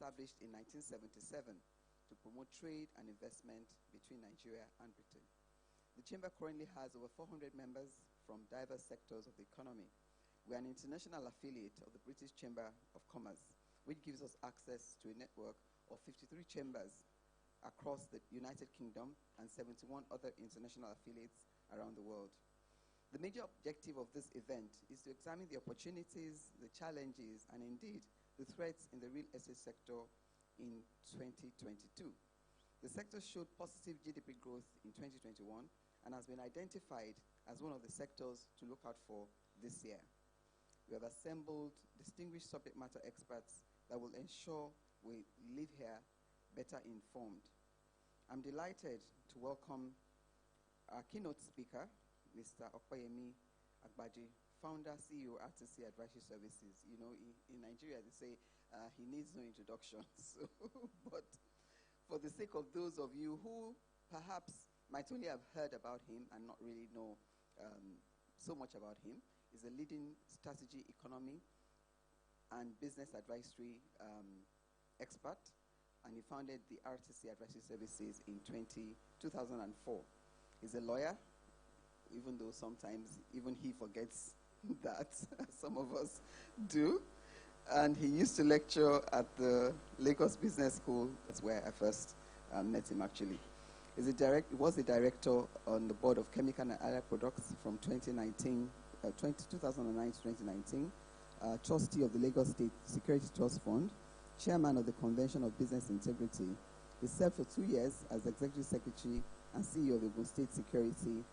established in 1977 to promote trade and investment between Nigeria and Britain. The Chamber currently has over 400 members from diverse sectors of the economy. We are an international affiliate of the British Chamber of Commerce, which gives us access to a network of 53 chambers across the United Kingdom and 71 other international affiliates around the world. The major objective of this event is to examine the opportunities, the challenges, and indeed the threats in the real estate sector in 2022. The sector showed positive GDP growth in 2021 and has been identified as one of the sectors to look out for this year. We have assembled distinguished subject matter experts that will ensure we leave here better informed. I'm delighted to welcome our keynote speaker, Mr. Okoyemi Agbaje, founder, CEO, RTC Advisory Services. You know, in Nigeria, they say he needs no introduction. So, but for the sake of those of you who perhaps might only have heard about him and not really know so much about him, he's a leading strategy, economy, and business advisory expert, and he founded the RTC Advisory Services in 2004. He's a lawyer, even though sometimes even he forgets that, some of us do. And he used to lecture at the Lagos Business School. That's where I first met him, actually. He was the director on the board of Chemical and Allied Products from 2009 to 2019, trustee of the Lagos State Security Trust Fund, chairman of the Convention of Business Integrity. He served for 2 years as executive secretary and CEO of the Ogun State Security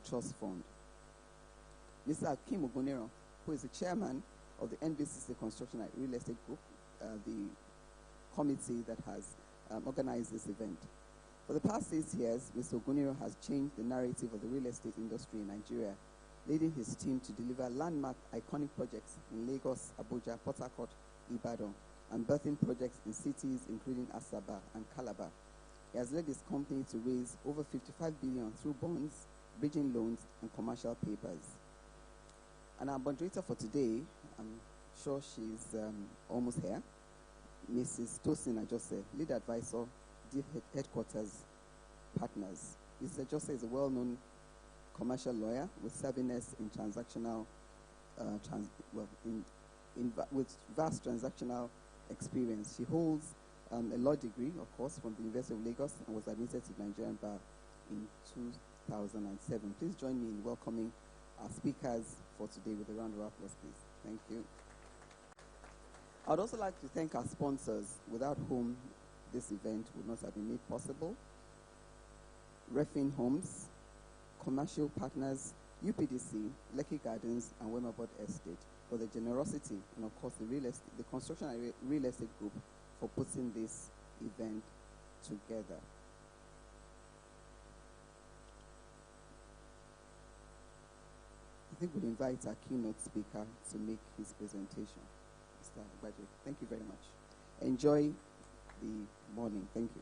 Trust Fund. Mr. Akim Oguniro, who is the chairman of the NBCC Construction and Real Estate Group, the committee that has organized this event. For the past 6 years, Mr. Oguniro has changed the narrative of the real estate industry in Nigeria, leading his team to deliver landmark iconic projects in Lagos, Abuja, Port Harcourt, Ibadan, and birthing projects in cities including Asaba and Calabar. He has led his company to raise over 55 billion through bonds, bridging loans, and commercial papers. And our moderator for today, I'm sure she's almost here, Mrs. Tosin Ajose, lead advisor, Deep Headquarters Partners. Mrs. Ajose is a well-known commercial lawyer with savviness in transactional, with vast transactional experience. She holds a law degree, of course, from the University of Lagos and was admitted to the Nigerian Bar in 2007. Please join me in welcoming our speakers for today with a round of applause, please. Thank you. I'd also like to thank our sponsors, without whom this event would not have been made possible. Refin Homes, Commercial Partners, UPDC, Lekki Gardens, and Wemabod Estate for the generosity, and of course the Construction and Real Estate Group for putting this event together. I think we'll invite our keynote speaker to make his presentation. Mr. Agbaje, thank you very much. Enjoy the morning. Thank you.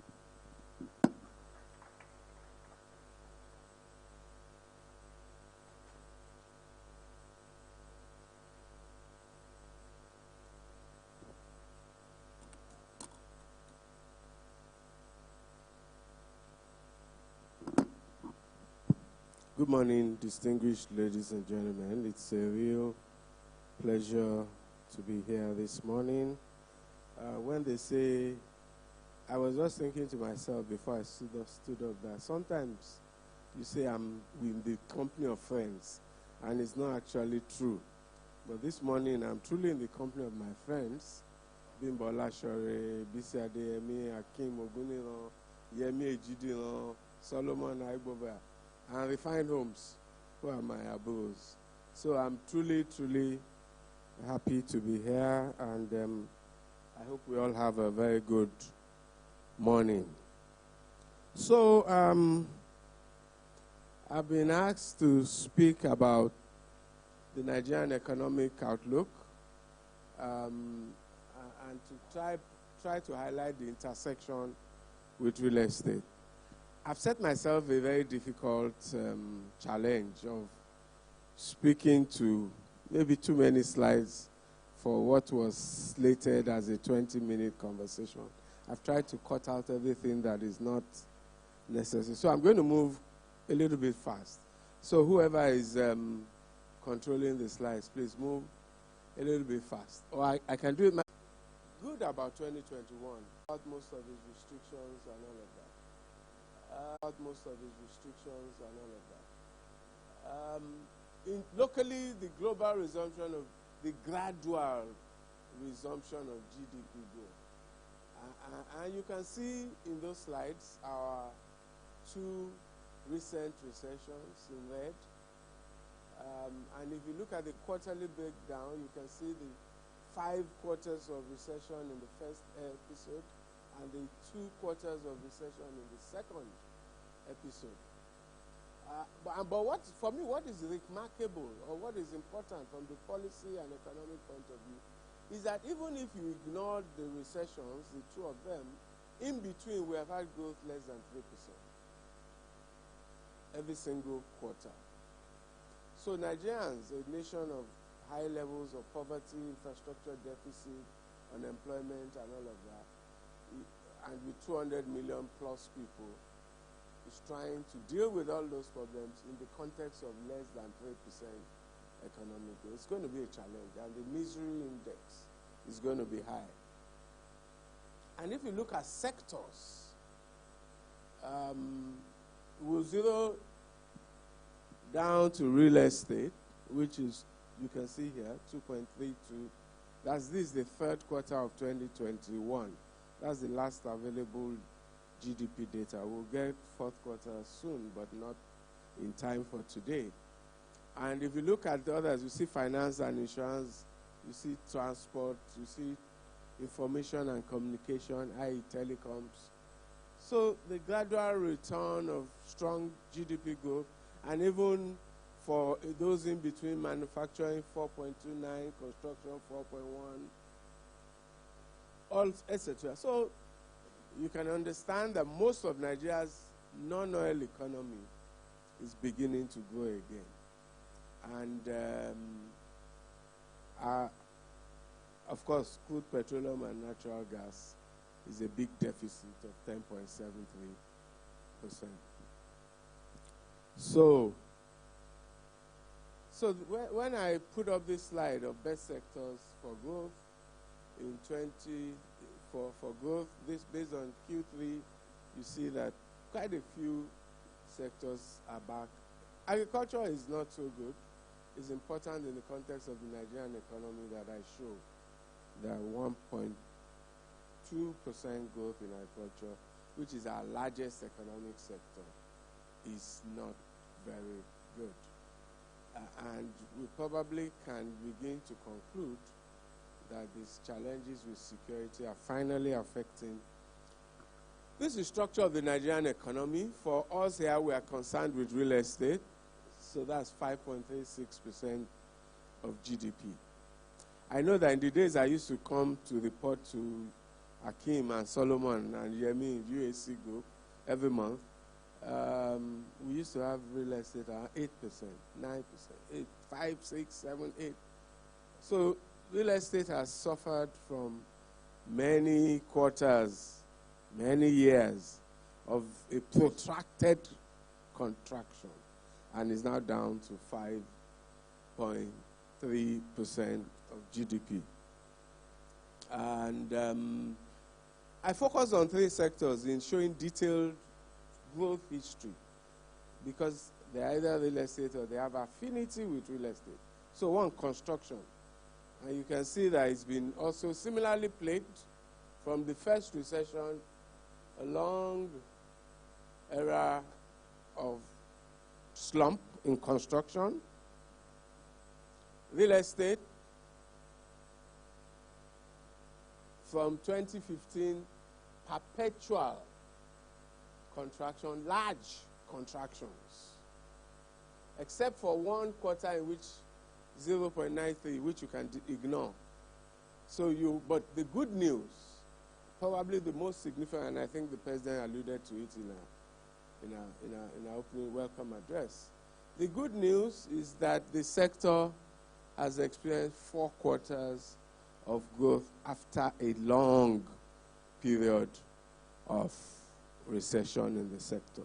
Good morning, distinguished ladies and gentlemen. It's a real pleasure to be here this morning. When they say, I was just thinking to myself before I stood up that sometimes you say I'm in the company of friends, and it's not actually true. But this morning I'm truly in the company of my friends, Bimbo Lashore, Bisi Adeyemi, Akim Oguniro, Yemi Ejidino, Solomon Aigbova, and Refined Homes, who are my abos. So I'm truly happy to be here, and I hope we all have a very good morning. So I've been asked to speak about the Nigerian economic outlook and to try to highlight the intersection with real estate. I've set myself a very difficult challenge of speaking to maybe too many slides for what was slated as a 20-minute conversation. I've tried to cut out everything that is not necessary. So I'm going to move a little bit fast. So whoever is controlling the slides, please move a little bit fast. Or I can do it. Good about 2021. About most of these restrictions and all of that. Locally, the global resumption of the gradual resumption of GDP growth. And you can see in those slides our two recent recessions in red. And if you look at the quarterly breakdown, you can see the 5 quarters of recession in the first episode and the 2 quarters of recession in the second episode. But for me, what is remarkable or what is important from the policy and economic point of view is that even if you ignore the recessions, the 2 of them, in between we have had growth less than 3% every single quarter. So Nigerians, a nation of high levels of poverty, infrastructure deficit, unemployment, and all of that, and with 200 million plus people, is trying to deal with all those problems in the context of less than 3% economic growth. It's going to be a challenge, and the misery index is going to be high. And if you look at sectors, we'll zero down to real estate, which is, you can see here, 2.32. This is the 3rd quarter of 2021. That's the last available GDP data. We'll get 4th quarter soon, but not in time for today. And if you look at the others, you see finance and insurance, you see transport, you see information and communication, i.e. telecoms. So the gradual return of strong GDP growth, and even for those in between, manufacturing 4.29, construction 4.1, all etc. So you can understand that most of Nigeria's non-oil economy is beginning to grow again. And of course, crude petroleum and natural gas is a big deficit of 10.73%. So when I put up this slide of best sectors for growth in for growth, this based on Q3, you see that quite a few sectors are back. Agriculture is not so good. It's important in the context of the Nigerian economy that I show that 1.2% growth in agriculture, which is our largest economic sector, is not very good. And we probably can begin to conclude that these challenges with security are finally affecting. This is the structure of the Nigerian economy. For us here, we are concerned with real estate. So that's 5.36% of GDP. I know that in the days I used to come to report to Akim and Solomon and Yemi in UAC Group every month, we used to have real estate at 8%, 9%, 8, 5, 6, 7, 8. So real estate has suffered from many quarters, many years of a protracted contraction, and is now down to 5.3% of GDP. And I focus on 3 sectors in showing detailed growth history, because they're either real estate or they have affinity with real estate. So one, construction. And you can see that it's been also similarly plagued from the first recession, a long era of slump in construction. Real estate, from 2015, perpetual contraction, large contractions, except for 1 quarter in which 0.93, which you can ignore. But the good news, probably the most significant, and I think the president alluded to it in our opening welcome address. The good news is that the sector has experienced 4 quarters of growth after a long period of recession in the sector.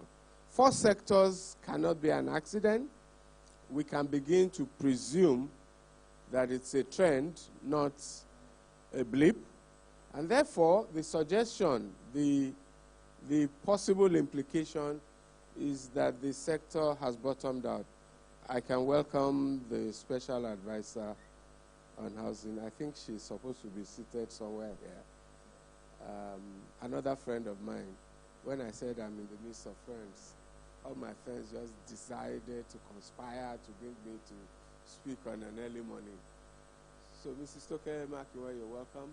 4 sectors cannot be an accident. We can begin to presume that it's a trend, not a blip. And therefore, the suggestion, the possible implication is that the sector has bottomed out. I can welcome the special advisor on housing. I think she's supposed to be seated somewhere here. Another friend of mine, when I said I'm in the midst of friends, all my friends just decided to conspire to bring me to speak on an early morning. So Mrs. Toke Makiwa, you're welcome.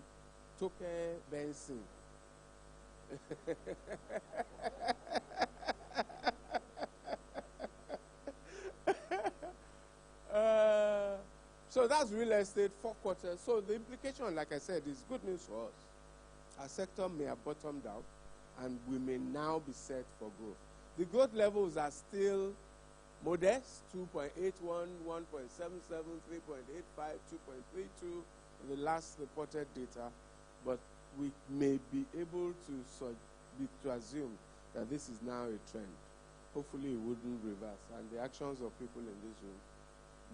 Toke Benson. So that's real estate, 4 quarters. So the implication, like I said, is good news for us. Our sector may have bottomed out, and we may now be set for growth. The growth levels are still modest, 2.81, 1.77, 3.85, 2.32 in the last reported data, but we may be able to assume that this is now a trend. Hopefully it wouldn't reverse, and the actions of people in this room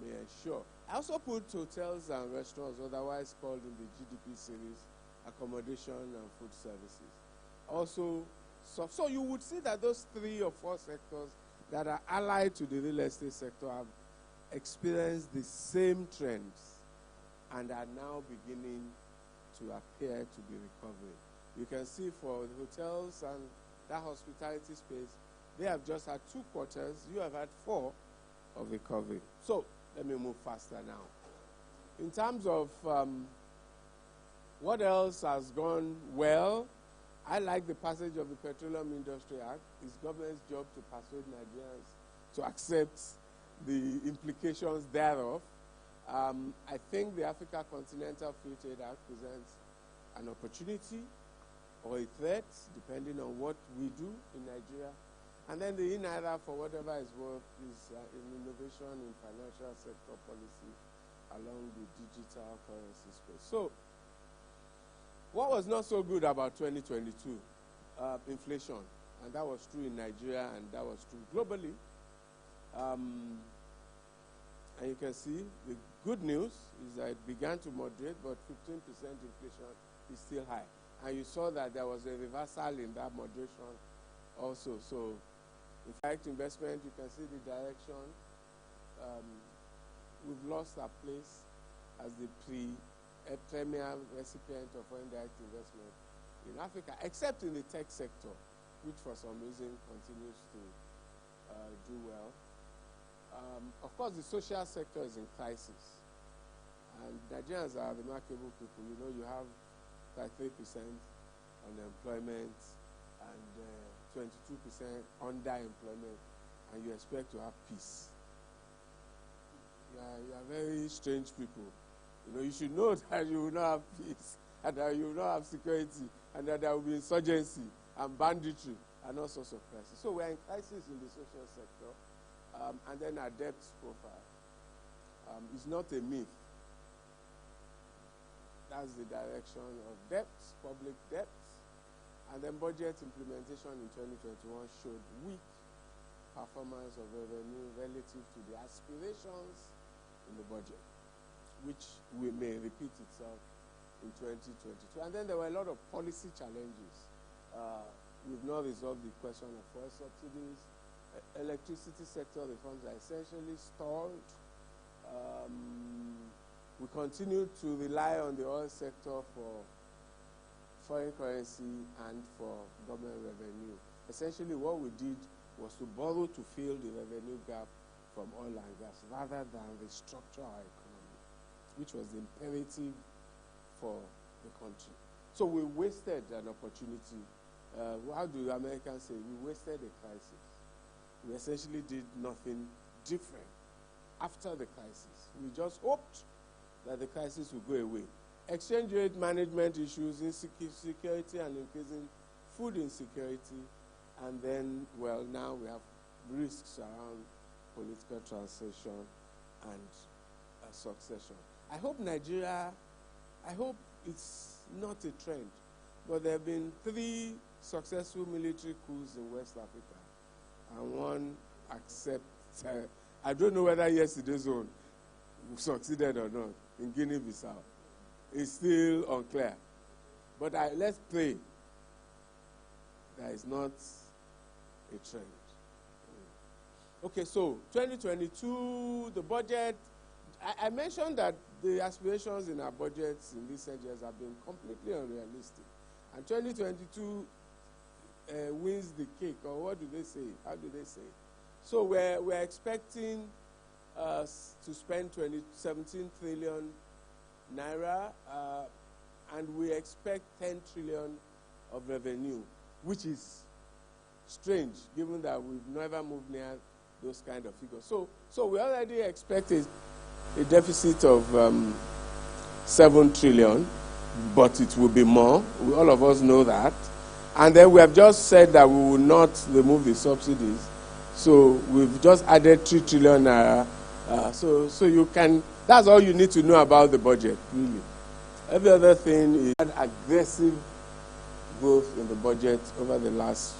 may ensure. I also put hotels and restaurants, otherwise called in the GDP series, accommodation and food services. Also, so you would see that those 3 or 4 sectors that are allied to the real estate sector have experienced the same trends and are now beginning to appear to be recovering. You can see for the hotels and that hospitality space, they have just had 2 quarters. You have had 4 of recovery. So let me move faster now. In terms of what else has gone well, I like the passage of the Petroleum Industry Act. It's government's job to persuade Nigerians to accept the implications thereof. I think the Africa Continental Free Trade Act presents an opportunity or a threat, depending on what we do in Nigeria. And then the INAIRA, for whatever it's worth, is an innovation in financial sector policy along the digital currency space. So, what was not so good about 2022? Inflation. And that was true in Nigeria, and that was true globally. And you can see the good news is that it began to moderate, but 15% inflation is still high. And you saw that there was a reversal in that moderation also. So, in fact, investment, you can see the direction. We've lost our place as the premier recipient of foreign direct investment in Africa, except in the tech sector, which for some reason continues to do well. Of course, the social sector is in crisis. And Nigerians are remarkable people. You know, you have 3% unemployment and 22% underemployment, and you expect to have peace. You are very strange people. You know, you should know that you will not have peace, and that you will not have security, and that there will be insurgency and banditry and all sorts of crises. So we are in crisis in the social sector, and then our debt profile is not a myth. That's the direction of debts, public debts, and then budget implementation in 2021 showed weak performance of revenue relative to the aspirations in the budget, which may repeat itself in 2022. And then there were a lot of policy challenges. We've not resolved the question of fuel subsidies. Electricity sector reforms are essentially stalled. We continue to rely on the oil sector for foreign currency and for government revenue. Essentially, what we did was to borrow to fill the revenue gap from oil and gas rather than restructure our economy, which was imperative for the country. So we wasted an opportunity. How do Americans say? We wasted a crisis. We essentially did nothing different after the crisis. We just hoped that the crisis would go away. Exchange rate management issues, insecurity and increasing food insecurity, and then, well, now we have risks around political transition and succession. I hope Nigeria I hope it's not a trend, but there have been 3 successful military coups in West Africa, and one I don't know whether yesterday's one succeeded or not in Guinea-Bissau. It's still unclear. But let's pray that it's not a trend. Okay, so 2022, the budget, I mentioned that the aspirations in our budgets in recent years have been completely unrealistic. And 2022 wins the cake, or what do they say? How do they say? So we're expecting to spend 17 trillion naira, and we expect 10 trillion of revenue, which is strange, given that we've never moved near those kind of figures. So we already expected a deficit of 7 trillion, but it will be more. All of us know that. And then we have just said that we will not remove the subsidies. So we've just added 3 trillion naira. So you can, that's all you need to know about the budget, really. Every other thing is aggressive growth in the budget over the last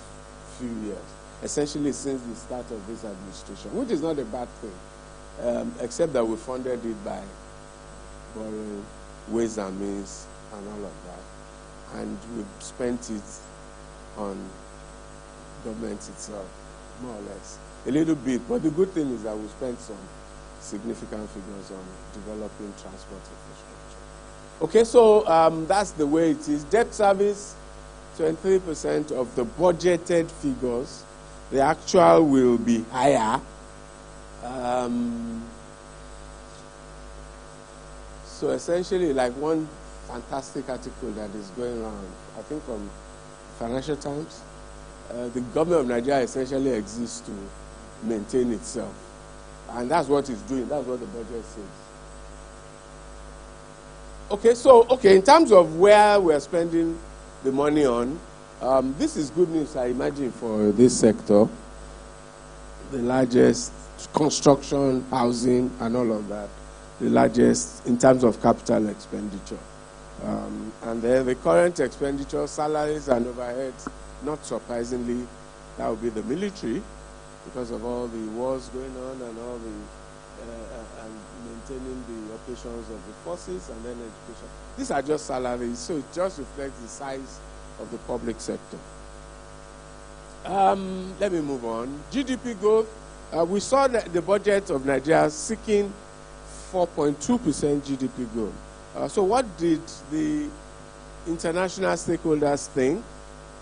few years, essentially since the start of this administration, which is not a bad thing, except that we funded it by borrowing ways and means and all of that. And we've spent it on government itself, more or less. A little bit, but the good thing is that we spent some significant figures on developing transport infrastructure. Okay, so that's the way it is. Debt service, 23% of the budgeted figures. The actual will be higher. So essentially, like one fantastic article that is going around, I think from Financial Times, the government of Nigeria essentially exists to maintain itself. And that's what it's doing. That's what the budget says. Okay, in terms of where we're spending the money on, this is good news, I imagine, for this sector. The largest construction, housing, and all of that. The largest in terms of capital expenditure. And then the current expenditure, salaries and overheads, not surprisingly, that would be the military, because of all the wars going on and all the and maintaining the operations of the forces, and then education. These are just salaries, so it just reflects the size of the public sector. Let me move on. GDP growth. We saw that the budget of Nigeria seeking 4.2% GDP growth. So what did the international stakeholders think?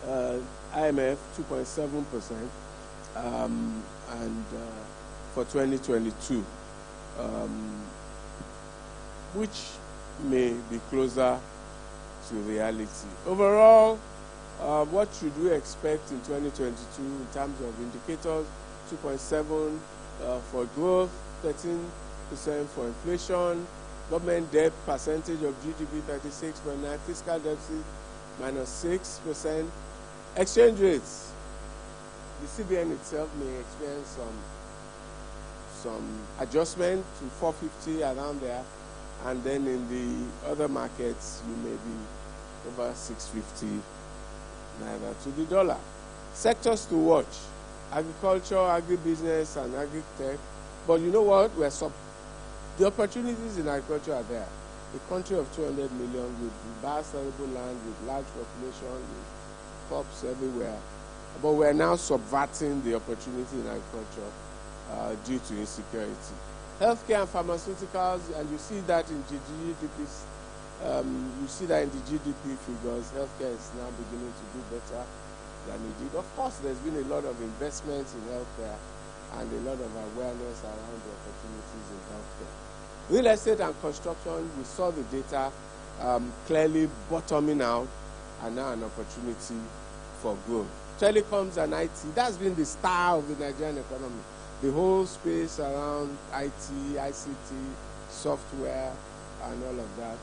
IMF, 2.7%. And for 2022, which may be closer to reality. Overall, what should we expect in 2022 in terms of indicators? 2.7 for growth, 13% for inflation, government debt percentage of GDP 36.9, fiscal deficit -6%, exchange rates. The CBN itself may experience some adjustment to 450 around there, and then in the other markets you may be over 650 naira to the dollar. Sectors to watch: agriculture, agribusiness, and agri-tech. But you know what? The opportunities in agriculture are there. A country of 200 million with vast arable land, with large population, with crops everywhere. But we're now subverting the opportunity in agriculture due to insecurity. Healthcare and pharmaceuticals, and you see that in the GDP figures. Healthcare is now beginning to do better than it did. Of course, there's been a lot of investments in healthcare and a lot of awareness around the opportunities in healthcare. Real estate and construction, we saw the data clearly bottoming out, and now an opportunity for growth. Telecoms and IT, that's been the star of the Nigerian economy. The whole space around IT, ICT, software, and all of that.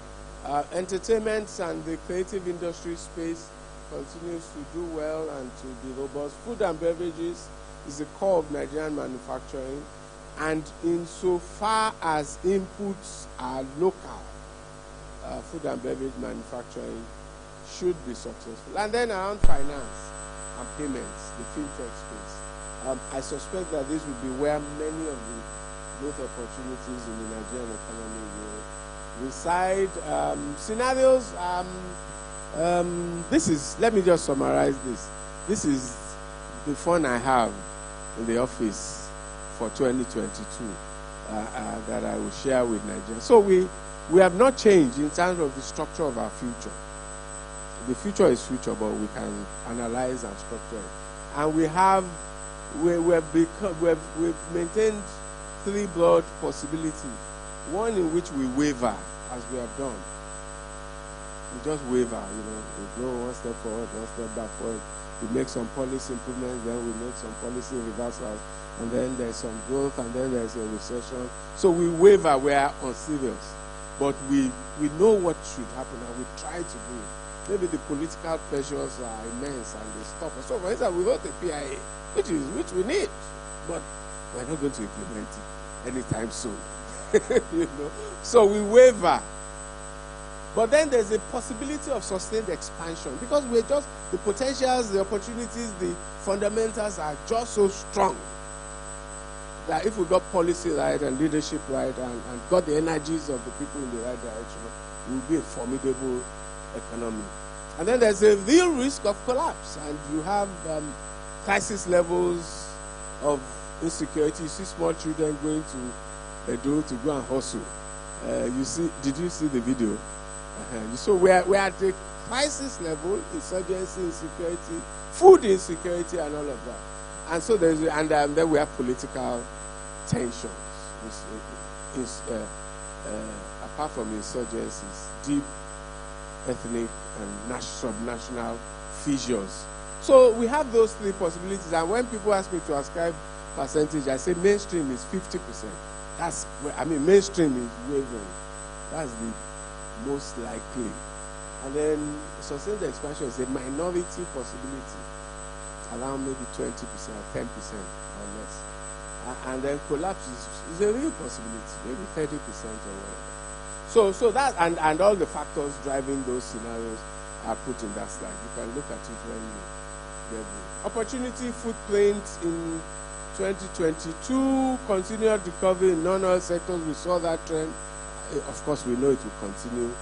Entertainment and the creative industry space continues to do well and to be robust. Food and beverages is the core of Nigerian manufacturing, and insofar as inputs are local, food and beverage manufacturing should be successful. And then around finance and payments, the fintech space. I suspect that this will be where many of the growth opportunities in the Nigerian economy will reside. Scenarios, let me just summarize this. This is the fun I have in the office for 2022 that I will share with Nigeria. So we have not changed in terms of the structure of our future. The future is future, but we can analyze and structure it. And we've maintained three broad possibilities. One in which we waver, as we have done. We just waver, we go one step forward, one step backward. We make some policy improvements, then we make some policy reversals, and then there's some growth, and then there's a recession. So we waver, we are unserious. But we know what should happen, and we try to do it. Maybe the political pressures are immense and they stop us. So for instance, we wrote a PIA, which we need, but we're not going to implement it anytime soon. So we waver. But then there's a possibility of sustained expansion because the potentials, the opportunities, the fundamentals are just so strong that if we got policy right and leadership right and got the energies of the people in the right direction, we'll be a formidable economy. And then there's a real risk of collapse, and you have crisis levels of insecurity. You see small children going to Edo to go and hustle. Did you see the video? So we are at a crisis level, insurgency, insecurity, food insecurity, and all of that. And so then we have political tensions. Apart from insurgencies, deep ethnic and subnational fissures. So we have those three possibilities. And when people ask me to ascribe percentage, I say mainstream is 50%. Mainstream is wavering. That's the most likely. And then sustained expansion is a minority possibility, around maybe 20% or 10% or less. And then collapse is a real possibility, maybe 30% or whatever. So that and all the factors driving those scenarios are put in that slide. You can look at it when you get it. Opportunity footprint in 2022, continued recovery in non-oil sectors. We saw that trend. Of course, we know it will continue.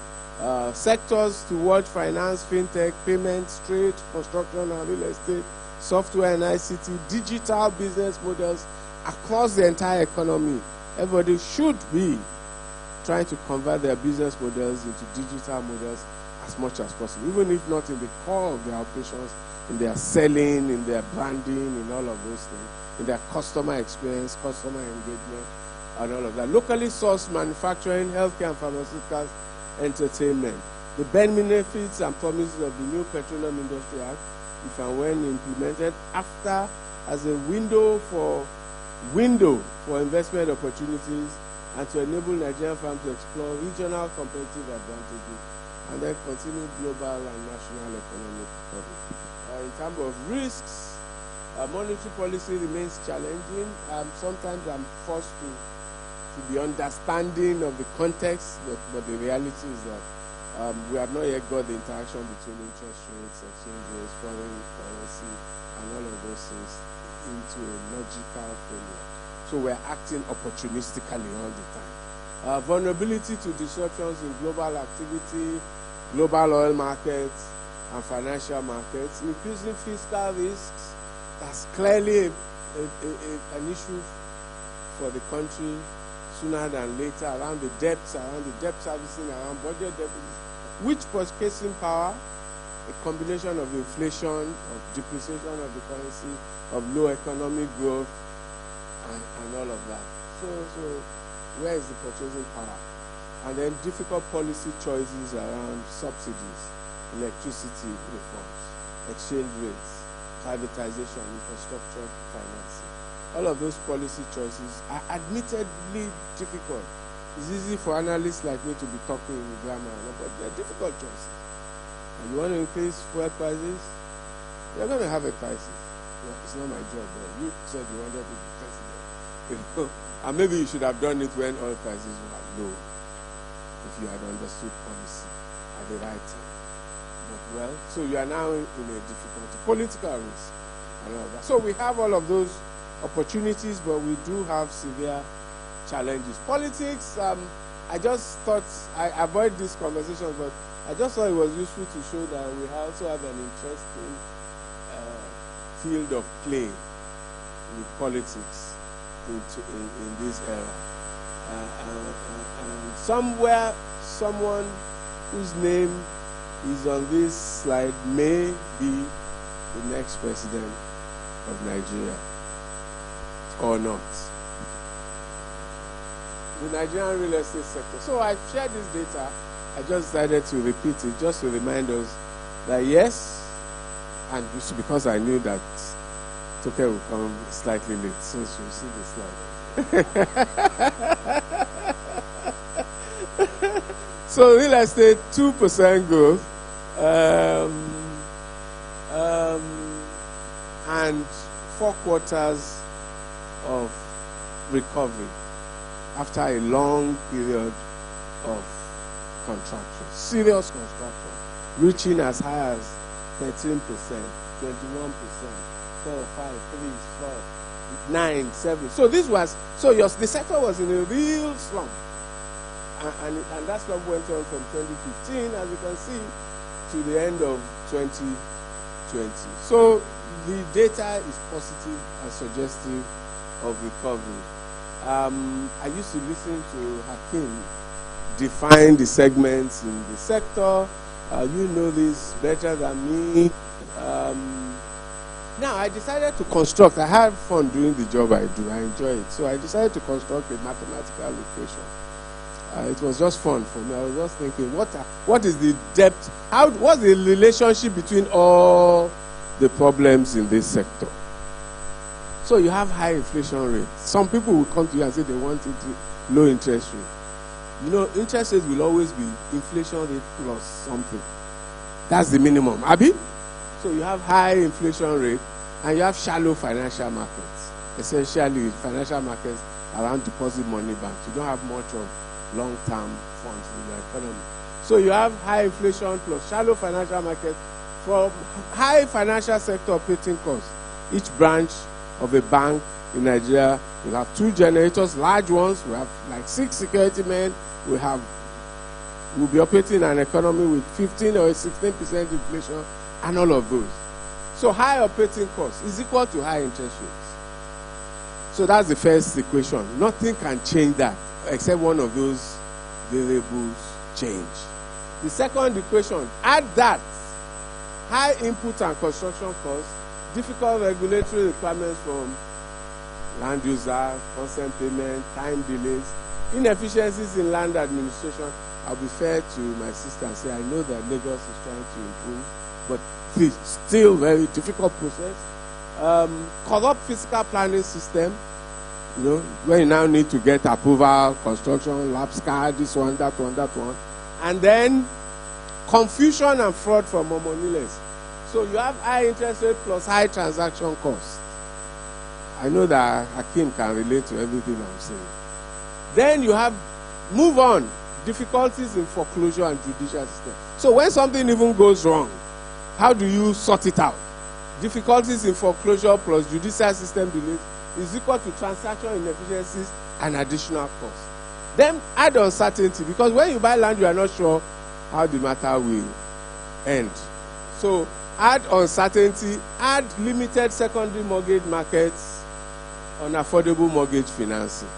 Sectors to watch: finance, fintech, payments, trade, construction and real estate, software and ICT, digital business models across the entire economy. Everybody should be trying to convert their business models into digital models as much as possible, even if not in the core of their operations, in their selling, in their branding, in all of those things, in their customer experience, customer engagement, and all of that. Locally sourced manufacturing, healthcare and pharmaceuticals, entertainment. The benefits and promises of the new Petroleum Industry Act, if and when implemented, as a window for investment opportunities and to enable Nigerian firms to explore regional competitive advantages and then continue global and national economic recovery. In terms of risks, monetary policy remains challenging. Sometimes I'm forced to be understanding of the context, but the reality is that we have not yet got the interaction between interest rates, exchange rates, foreign currency, and all of those things into a logical framework. So we're acting opportunistically all the time. Vulnerability to disruptions in global activity, global oil markets, and financial markets, increasing fiscal risks. That's clearly an issue for the country sooner than later, around the debt servicing, around budget deficits, which purchasing power, a combination of inflation, of depreciation of the currency, of low economic growth, and all of that. So where is the purchasing power? And then difficult policy choices around subsidies, electricity reforms, exchange rates, privatization, infrastructure financing. All of those policy choices are admittedly difficult. It's easy for analysts like me to be talking in grammar, but they're difficult choices. And you want to increase fuel prices, you're going to have a crisis. No, it's not my job. But you said you wanted to be president. And maybe you should have done it when oil prices were low. if you had understood policy at the right time. But well, so you are now in a difficulty, political risk and all that. So we have all of those opportunities, but we do have severe challenges. Politics, I just thought, I avoid these conversations, but I just thought it was useful to show that we also have an interesting field of play with politics in this era. And somewhere, someone whose name is on this slide may be the next president of Nigeria, or not. The Nigerian real estate sector. So I shared this data. I just decided to repeat it just to remind us that yes, and because I knew that Toke will come slightly late, so she'll see the slide. So real estate, 2% growth, and 4 quarters of recovery after a long period of construction, serious construction, reaching as high as 13%, 21%, 4, 5, 3, 4, 9, 7. So this was, the sector was in a real slump. And that slump went on from 2015, as you can see, to the end of 2020. So the data is positive and suggestive of recovery. I used to listen to Hakim define the segments in the sector. You know this better than me. Now, I decided to construct. I had fun doing the job I do. I enjoy it. So I decided to construct a mathematical equation. It was just fun for me. I was just thinking, what is the depth? What's the relationship between all the problems in this sector? So you have high inflation rate. Some people will come to you and say they want low interest rate. You know, interest rates will always be inflation rate plus something. That's the minimum. Abi? So you have high inflation rate and you have shallow financial markets. Essentially, financial markets around deposit money banks. You don't have much of long-term funds in your economy. So you have high inflation plus shallow financial markets from high financial sector operating costs. Each branch of a bank in Nigeria will have 2 generators, large ones. We have like 6 security men. We'll be operating an economy with 15 or 16% inflation and all of those. So high operating costs is equal to high interest rates. So that's the first equation. Nothing can change that except one of those variables change. The second equation, add that high input and construction costs, difficult regulatory requirements from land user, consent payment, time delays, inefficiencies in land administration. I'll be fair to my sister and say I know that Lagos is trying to improve, but it's still very difficult process. Corrupt fiscal planning system, you know, where you now need to get approval, construction, lapse card, this one, that one, that one. And then confusion and fraud from homoneyless. So you have high interest rate plus high transaction costs. I know that Hakim can relate to everything I'm saying. Then you have, move on, difficulties in foreclosure and judicial system. So when something even goes wrong, how do you sort it out? Difficulties in foreclosure plus judicial system delays is equal to transaction inefficiencies and additional costs. Then add uncertainty, because when you buy land, you are not sure how the matter will end. So add uncertainty, add limited secondary mortgage markets on affordable mortgage financing,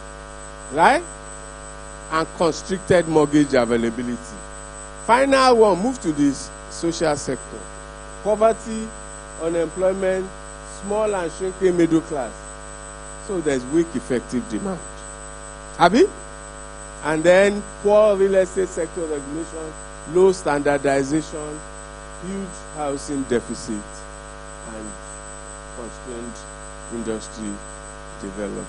right? And constricted mortgage availability. Final one, move to this social sector. Poverty, unemployment, small and shrinking middle class. So there's weak effective demand. Abi? And then poor real estate sector regulation, low standardization, huge housing deficit, and constrained industry development.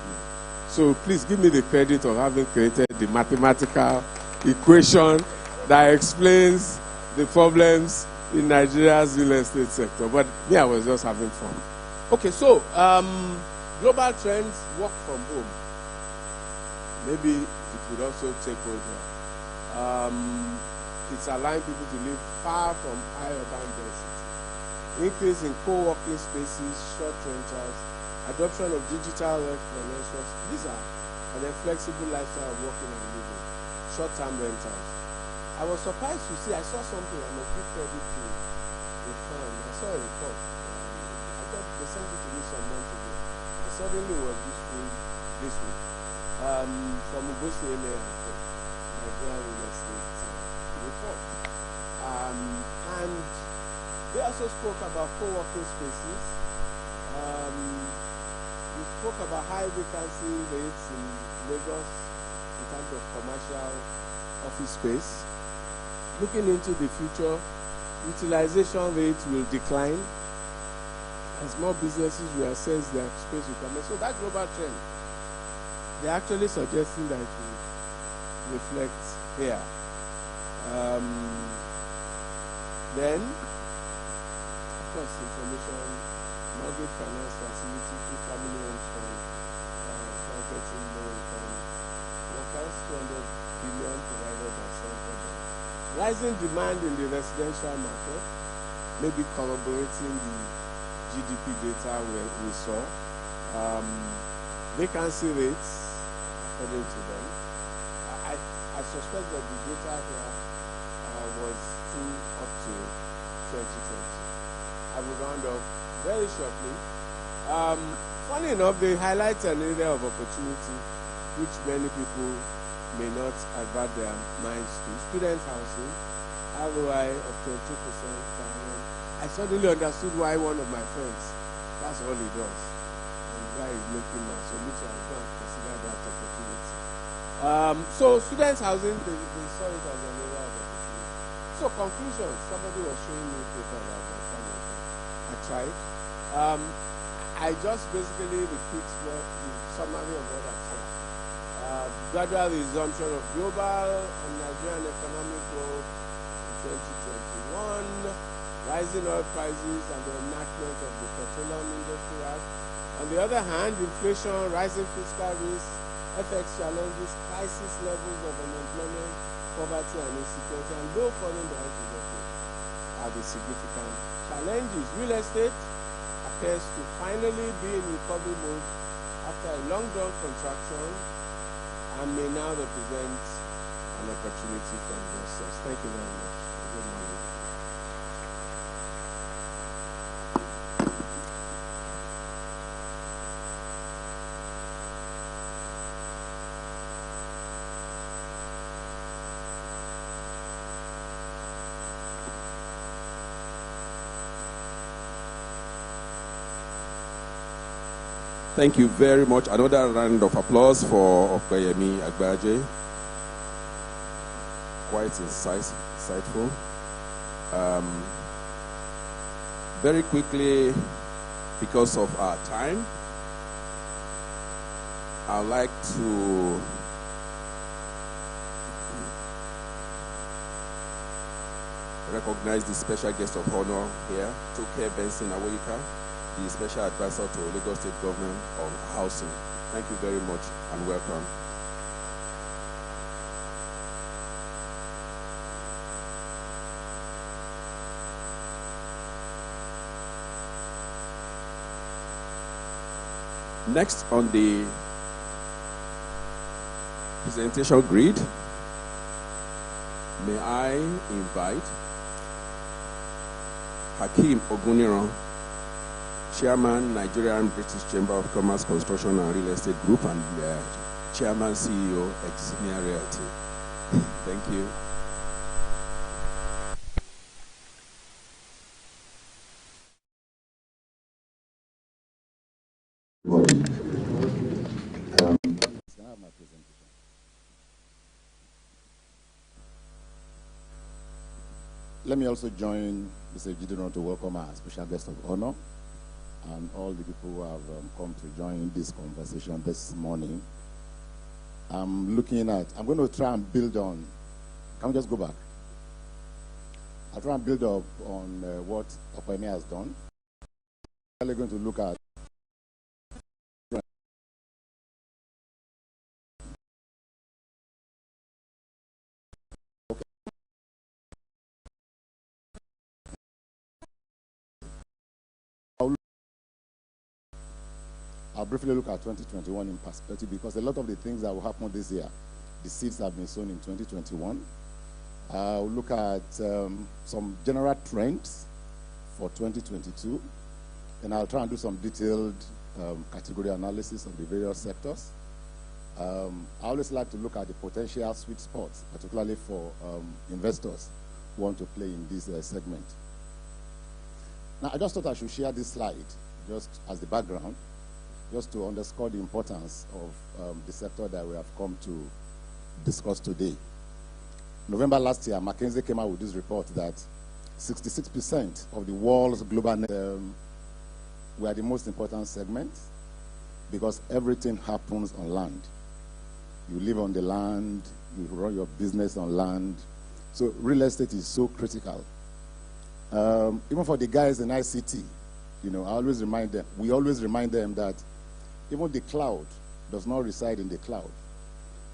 So please give me the credit of having created the mathematical equation that explains the problems in Nigeria's real estate sector. But me, I was just having fun. Okay, so global trends, work from home. Maybe it would also take over. It's allowing people to live far from high urban density. Increase in co-working spaces, short rentals, adoption of digital explanations. These are and then flexible lifestyle of working and living, short-term rentals. I was surprised to see, I saw something, I must give credit to the firm. I saw a report. I thought they sent it to me some months ago. It suddenly was this week. From Ubosele and Nigerian real estate report. And they also spoke about co-working spaces. We spoke about high vacancy rates in Lagos in terms of commercial office space. Looking into the future, utilization rates will decline as more businesses will assess their space requirements. So that global trend, they're actually suggesting that it will reflect here. Then, of course, information, mortgage finance facility through family homes fund, targeting low income workers, 200 billion provided by central bank. Rising demand in the residential market, maybe corroborating the GDP data we saw. Vacancy rates, according to them. I suspect that the data here was up to 2020. I will round up very shortly. Funny enough, they highlight an area of opportunity which many people may not avert their minds to. Student housing, ROI of 22% per annum. I suddenly understood why one of my friends, that's all he does. And why he's making money. So me too, I'm going to consider that opportunity. So student housing, they saw it as an area of opportunity. So conclusions, somebody was showing me paper about my family. I tried. I just basically repeat the summary of what I've said. Gradual resumption of global and Nigerian economic growth in 2021, rising oil prices and the enactment of the Petroleum Industry Act. On the other hand, inflation, rising fiscal risks, FX challenges, crisis levels of unemployment, poverty and insecurity, and low foreign direct investment are the significant challenges. Real estate appears to finally be in recovery mode after a long-drawn contraction and may now represent an opportunity for investors. Thank you very much. Good morning. Thank you very much. Another round of applause for Opeyemi Agbaje. Quite insightful. Very quickly, because of our time, I'd like to recognize the special guest of honor here, Toke Benson Awoyika, the Special Advisor to Lagos State Government on Housing. Thank you very much and welcome. Next on the presentation grid, may I invite Hakeem Oguniran, Chairman, Nigerian-British Chamber of Commerce, Construction and Real Estate Group, and Chairman, CEO, Eximia Realty. Thank you. Let me also join Mr. Gideon to welcome our special guest of honor and all the people who have come to join this conversation this morning. I'm going to try and build on, can we just go back? I'll try and build up on what Opeyemi has done. We're going to look at I'll briefly look at 2021 in perspective because a lot of the things that will happen this year, the seeds have been sown in 2021. I'll look at some general trends for 2022, and I'll try and do some detailed category analysis of the various sectors. I always like to look at the potential sweet spots, particularly for investors who want to play in this segment. Now, I just thought I should share this slide just as the background, just to underscore the importance of the sector that we have come to discuss today. November last year, McKinsey came out with this report that 66% of the world's global were the most important segment because everything happens on land. You live on the land, you run your business on land. So real estate is so critical. Even for the guys in ICT, you know, we always remind them that even the cloud does not reside in the cloud.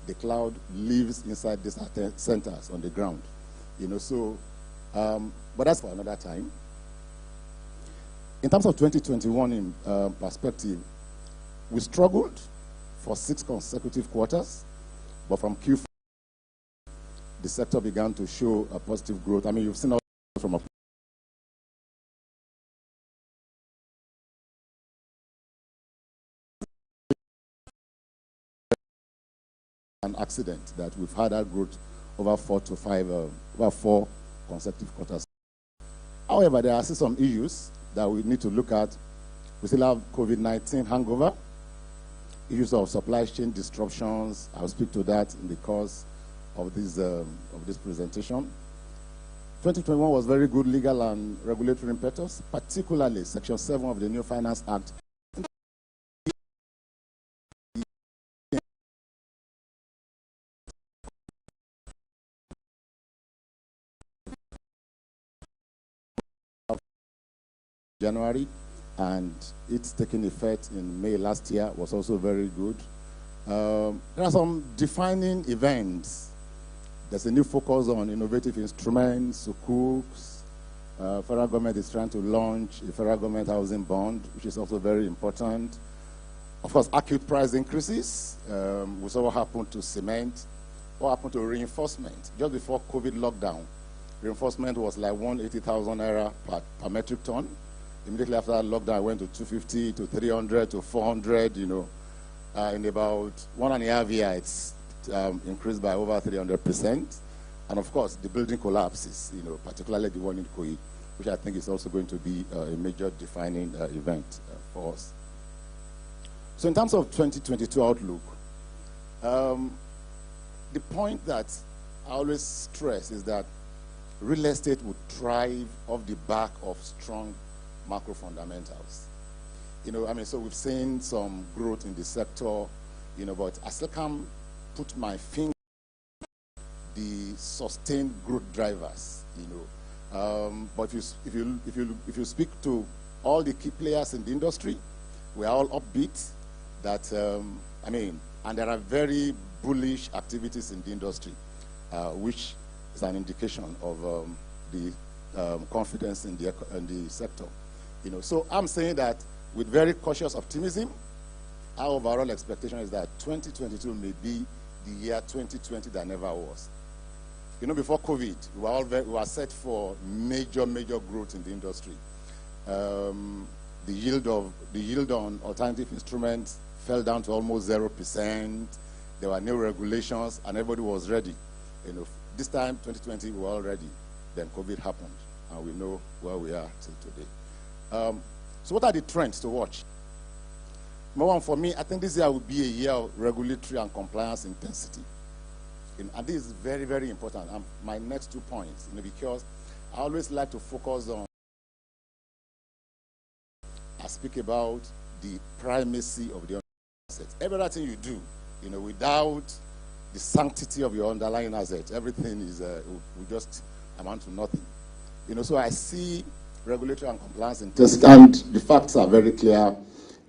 The cloud lives inside these centers on the ground, you know, so, but that's for another time. In terms of 2021 in perspective, we struggled for 6 consecutive quarters, but from Q4, the sector began to show a positive growth. I mean, you've seen all from an accident that we've had that growth over 4 consecutive quarters. However, there are still some issues that we need to look at. We still have COVID-19 hangover, issues of supply chain disruptions. I'll speak to that in the course of this presentation. 2021 was very good legal and regulatory impetus, particularly Section 7 of the New Finance Act. January, and it's taking effect in May last year, was also very good. There are some defining events. There's a new focus on innovative instruments, sukuks. Federal government is trying to launch a federal government housing bond, which is also very important. Of course, acute price increases. We saw what happened to cement, what happened to reinforcement. Just before COVID lockdown, reinforcement was like 180,000 naira per metric ton. Immediately after that lockdown, I went to 250 to 300 to 400, you know. In about 1.5 years, it's increased by over 300%. And of course, the building collapses, you know, particularly the one in Koi, which I think is also going to be a major defining event for us. So in terms of 2022 outlook, the point that I always stress is that real estate would thrive off the back of strong macro fundamentals. You know, I mean, so we've seen some growth in the sector, you know, but I still can't put my finger on the sustained growth drivers, you know. But if you speak to all the key players in the industry, we are all upbeat that, I mean, and there are very bullish activities in the industry, which is an indication of the confidence in the sector. You know, so I'm saying that with very cautious optimism, our overall expectation is that 2022 may be the year 2020 that never was. You know, before COVID, we were set for major growth in the industry. The yield on alternative instruments fell down to almost 0%. There were new regulations, and everybody was ready. You know, this time, 2020, we were all ready. Then COVID happened, and we know where we are till today. So what are the trends to watch? Number one, for me, I think this year will be a year of regulatory and compliance intensity. And this is very, very important. My next 2 points, you know, because I always like to focus on, I speak about the primacy of the assets. Everything you do, you know, without the sanctity of your underlying asset, everything is will just amount to nothing. You know, so I see regulatory and compliance intensity, and the facts are very clear.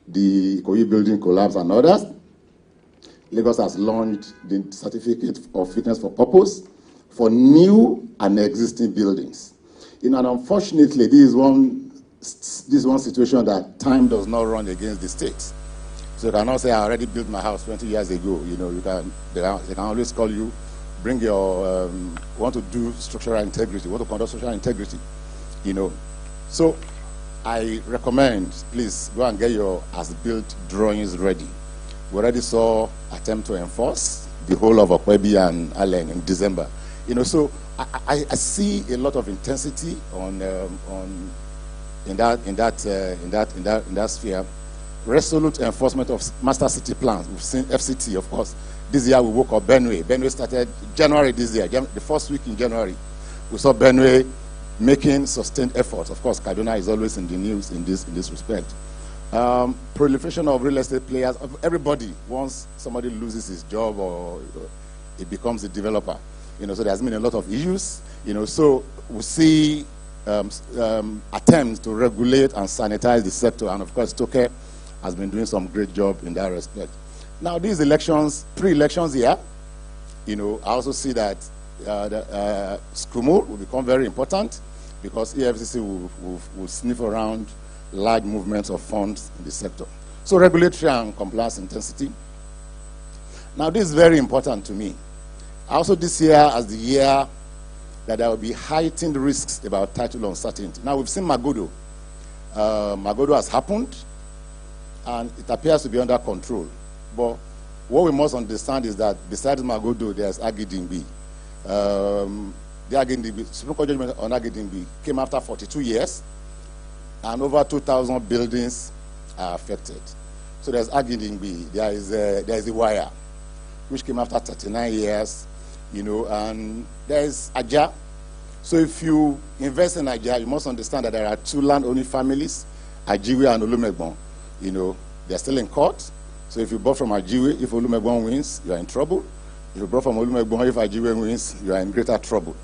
The Ikoyi building collapse and others. Lagos has launched the certificate of fitness for purpose for new and existing buildings. You know, and unfortunately, this is one situation that time does not run against the state. So you cannot say, I already built my house 20 years ago. You know, they can always call you, bring your, want to do structural integrity, want to conduct structural integrity, you know. So I recommend, please go and get your as-built drawings ready. We already saw attempt to enforce the whole of Okwebi and Allen in December. You know, so I see a lot of intensity in that sphere. Resolute enforcement of master city plans. We've seen FCT, of course. This year we woke up Benue. Benue started January this year. The first week in January, we saw Benue making sustained efforts. Of course, Kaduna is always in the news in this respect. Proliferation of real estate players. Everybody, once somebody loses his job or he becomes a developer, you know, so there's been a lot of issues, you know, so we see attempts to regulate and sanitize the sector, and of course, Toke has been doing some great job in that respect. Now, these elections, pre-elections here, you know, I also see that SCUMU will become very important because EFCC will sniff around large movements of funds in the sector. So regulatory and compliance intensity. Now, this is very important to me. Also this year as the year that there will be heightened risks about title uncertainty. Now, we've seen Magodo. Magodo has happened, and it appears to be under control. But what we must understand is that besides Magodo, there's Agidingbi. The Agidingbi, Supreme Court judgment on Agidingbi came after 42 years, and over 2,000 buildings are affected. So there's Agidingbi, there is the Wire, which came after 39 years, you know, and there's Aja. So if you invest in Aja, you must understand that there are two land-owning families, Ajiwe and Olumegbon. You know, they're still in court. So if you bought from Ajiwe, if Olumegbon wins, you are in trouble. If you bought from Olumegbon, if Ajiwe wins, you are in greater trouble.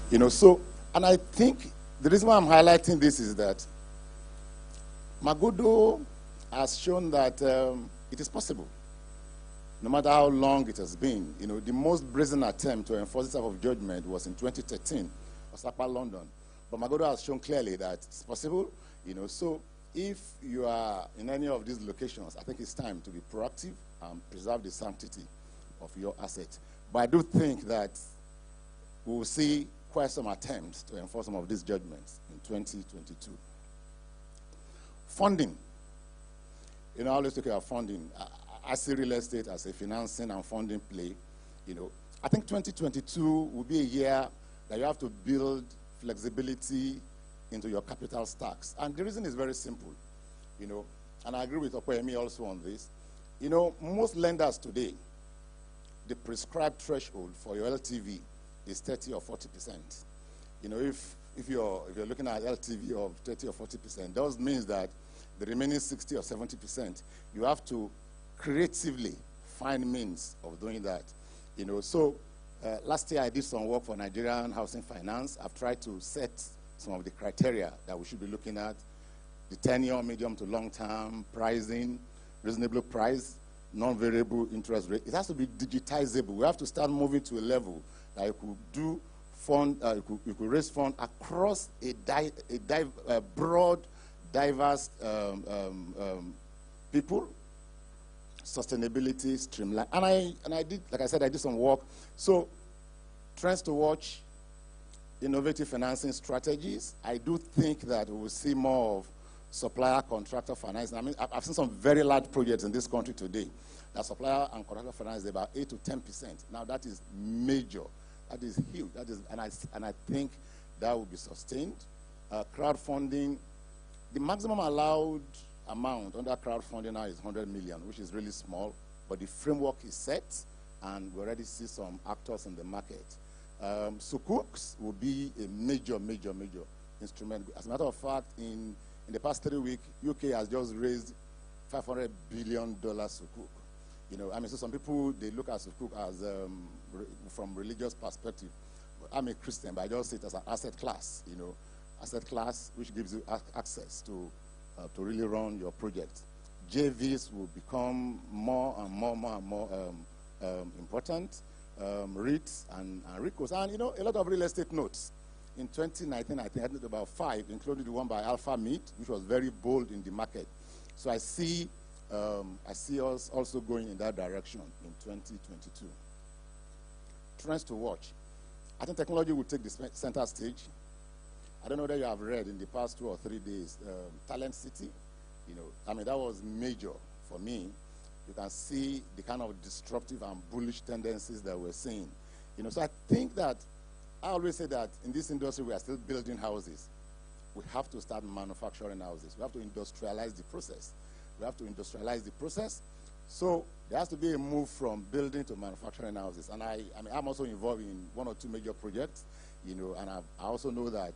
You know, so, and I think the reason why I'm highlighting this is that Magodo has shown that it is possible. No matter how long it has been, you know, the most brazen attempt to enforce this type of judgment was in 2013, Osapa, London. But Magodo has shown clearly that it's possible, you know. So if you are in any of these locations, I think it's time to be proactive and preserve the sanctity of your asset. But I do think that we will see quite some attempts to enforce some of these judgments in 2022. Funding. You know, I always talk about funding. I see real estate as a financing and funding play. You know, I think 2022 will be a year that you have to build flexibility into your capital stacks. And the reason is very simple, you know, and I agree with Okwemi also on this. You know, most lenders today, the prescribed threshold for your LTV is 30 or 40%. You know, if you're looking at LTV of 30 or 40%, that means that the remaining 60 or 70%, you have to creatively find means of doing that. You know, so last year I did some work for Nigerian Housing Finance. I've tried to set some of the criteria that we should be looking at: the tenure, medium to long term, pricing, reasonable price, non-variable interest rate. It has to be digitizable. We have to start moving to a level that you could do fund, you could raise funds across a broad, diverse people. Sustainability, streamline, and I did, like I said, I did some work. So, trends to watch, innovative financing strategies. I do think that we will see more of supplier contractor financing. I mean, I've seen some very large projects in this country today. That supplier and contractor finance is about 8 to 10%. Now that is major. That is huge. That is, and I think that will be sustained. Crowdfunding, the maximum allowed amount under crowdfunding now is 100 million, which is really small, but the framework is set, and we already see some actors in the market. Sukuks will be a major instrument. As a matter of fact, in the past 3 weeks, UK has just raised $500 billion Sukuk. You know, I mean, so some people, they look at Sukuk as from religious perspective. I'm a Christian, but I just see it as an asset class, you know, asset class which gives you access to really run your project. JVs will become more and more important. REITs and RECOs, and you know, a lot of real estate notes. In 2019, I think I did about 5, including the one by Alpha Meat, which was very bold in the market. So I see I see us also going in that direction in 2022. Trends to watch. I think technology will take the center stage. I don't know whether you have read in the past 2 or 3 days, Talent City. I mean, that was major for me. You can see the kind of disruptive and bullish tendencies that we're seeing. So I think that, I always say that in this industry, we are still building houses. We have to start manufacturing houses. We have to industrialize the process. So there has to be a move from building to manufacturing houses. And I'm also involved in 1 or 2 major projects, and I also know that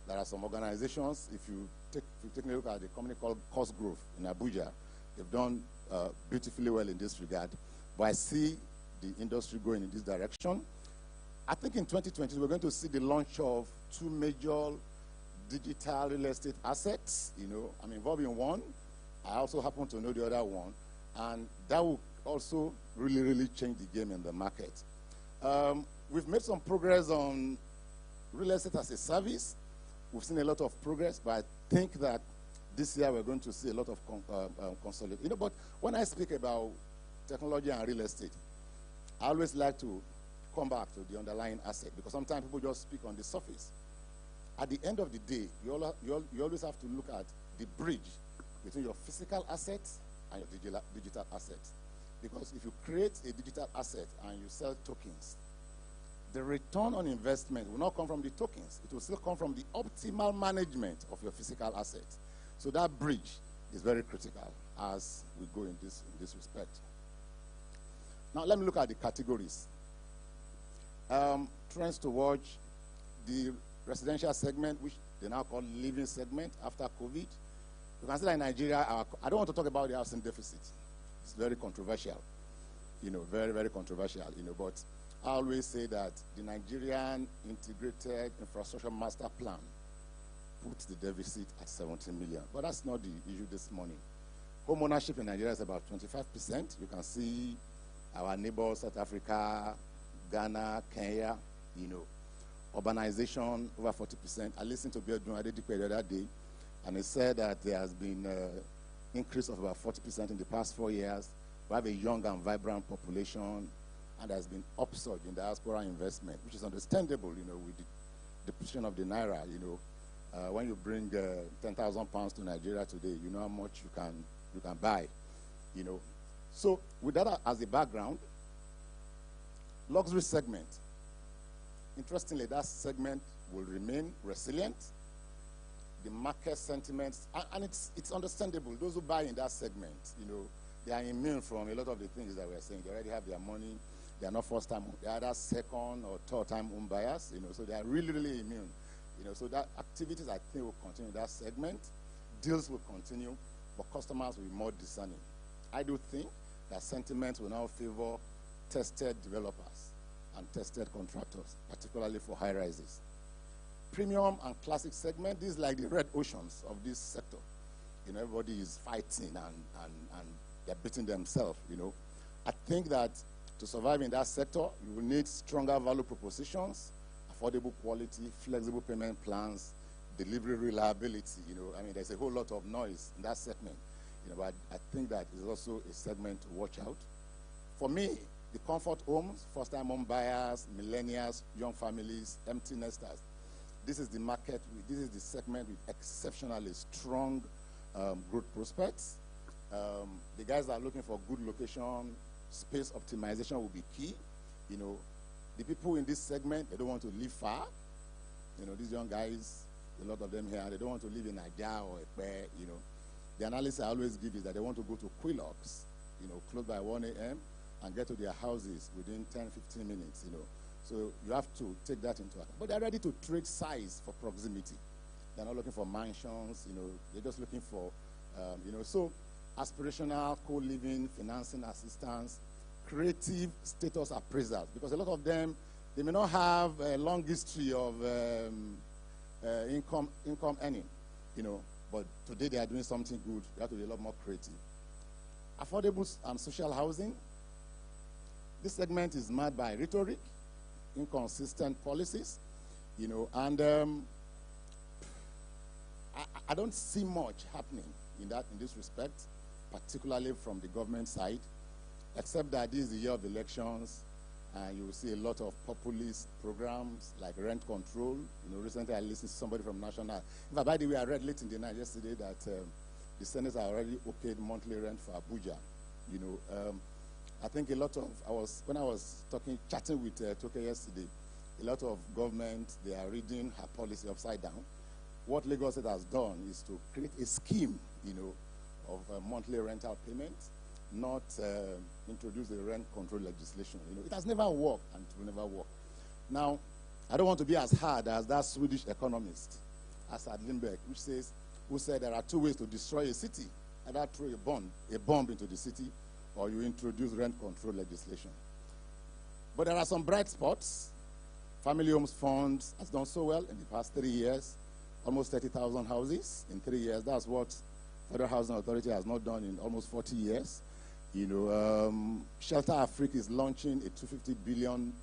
there are some organizations, if you take a look at the company called Cost Growth in Abuja, they've done beautifully well in this regard. But I see the industry going in this direction. I think in 2020, we're going to see the launch of 2 major digital real estate assets. I'm involved in one. I also happen to know the other one. And that will also really, really change the game in the market. We've made some progress on real estate as a service. We've seen a lot of progress, but I think that this year we're going to see a lot of consolidation. But when I speak about technology and real estate, I always like to come back to the underlying asset, because sometimes people just speak on the surface. At the end of the day, you always have to look at the bridge between your physical assets and your digital assets. Because if you create a digital asset and you sell tokens, the return on investment will not come from the tokens. It will still come from the optimal management of your physical assets. So that bridge is very critical as we go in this respect. Now let me look at the categories. Trends to watch: the residential segment, which they now call living segment after COVID. You can see that in Nigeria, I don't want to talk about the housing deficit. It's very controversial, very, very controversial, but I always say that the Nigerian Integrated Infrastructure Master Plan puts the deficit at 17 million. But that's not the issue this morning. Home ownership in Nigeria is about 25%. You can see our neighbors, South Africa, Ghana, Kenya, urbanization over 40%. I listened to Biodun Adedipe the other day, and he said that there has been an increase of about 40% in the past 4 years. We have a young and vibrant population, and there's been upsurge in diaspora investment, which is understandable, with the depreciation of the naira. When you bring 10,000 pounds to Nigeria today, you know how much you can buy. So with that as a background, luxury segment. Interestingly, that segment will remain resilient. The market sentiments, and it's understandable. Those who buy in that segment, they are immune from a lot of the things that we're saying. They already have their money. They are not first-time. They are either second or third-time home buyers. So they are really, really immune. So that activities, I think, will continue in that segment. Deals will continue, but customers will be more discerning. I do think that sentiment will now favor tested developers and tested contractors, particularly for high rises. Premium and classic segment, these are like the red oceans of this sector. Everybody is fighting and they're beating themselves. I think that to survive in that sector, you will need stronger value propositions, affordable quality, flexible payment plans, delivery reliability. There's a whole lot of noise in that segment. But I think that is also a segment to watch out. For me, the comfort homes, first-time home buyers, millennials, young families, empty nesters, this is the market, this is the segment with exceptionally strong growth prospects. The guys that are looking for good location, space optimization will be key. The people in this segment, they don't want to live far. These young guys, a lot of them here, they don't want to live in Aja or Ekpe, The analysis I always give is that they want to go to Quilocks, close by 1 a.m. and get to their houses within 10, 15 minutes, So you have to take that into account. But they're ready to trade size for proximity. They're not looking for mansions, they're just looking for, so aspirational, co-living, financing assistance, creative status appraisals, because a lot of them, they may not have a long history of income earning, but today they are doing something good. You have to be a lot more creative. Affordable and social housing. This segment is marked by rhetoric, inconsistent policies, and I don't see much happening in this respect, particularly from the government side, except that this is the year of elections, and you will see a lot of populist programs like rent control. Recently I listened to somebody from National. In fact, by the way, I read late in the night yesterday that the Senate has already okayed monthly rent for Abuja. I think a lot of, when I was chatting with Toke yesterday, a lot of government, they are reading her policy upside down. What Lagos State has done is to create a scheme, of monthly rental payment, not introduce the rent control legislation. It has never worked, and it will never work. Now, I don't want to be as hard as that Swedish economist, Assad Lindbeck, who said there are two ways to destroy a city: either throw a bomb into the city, or you introduce rent control legislation. But there are some bright spots. Family Homes Fund has done so well in the past 3 years, almost 30,000 houses in 3 years. That's what Federal Housing Authority has not done in almost 40 years. Shelter Africa is launching a 250 billion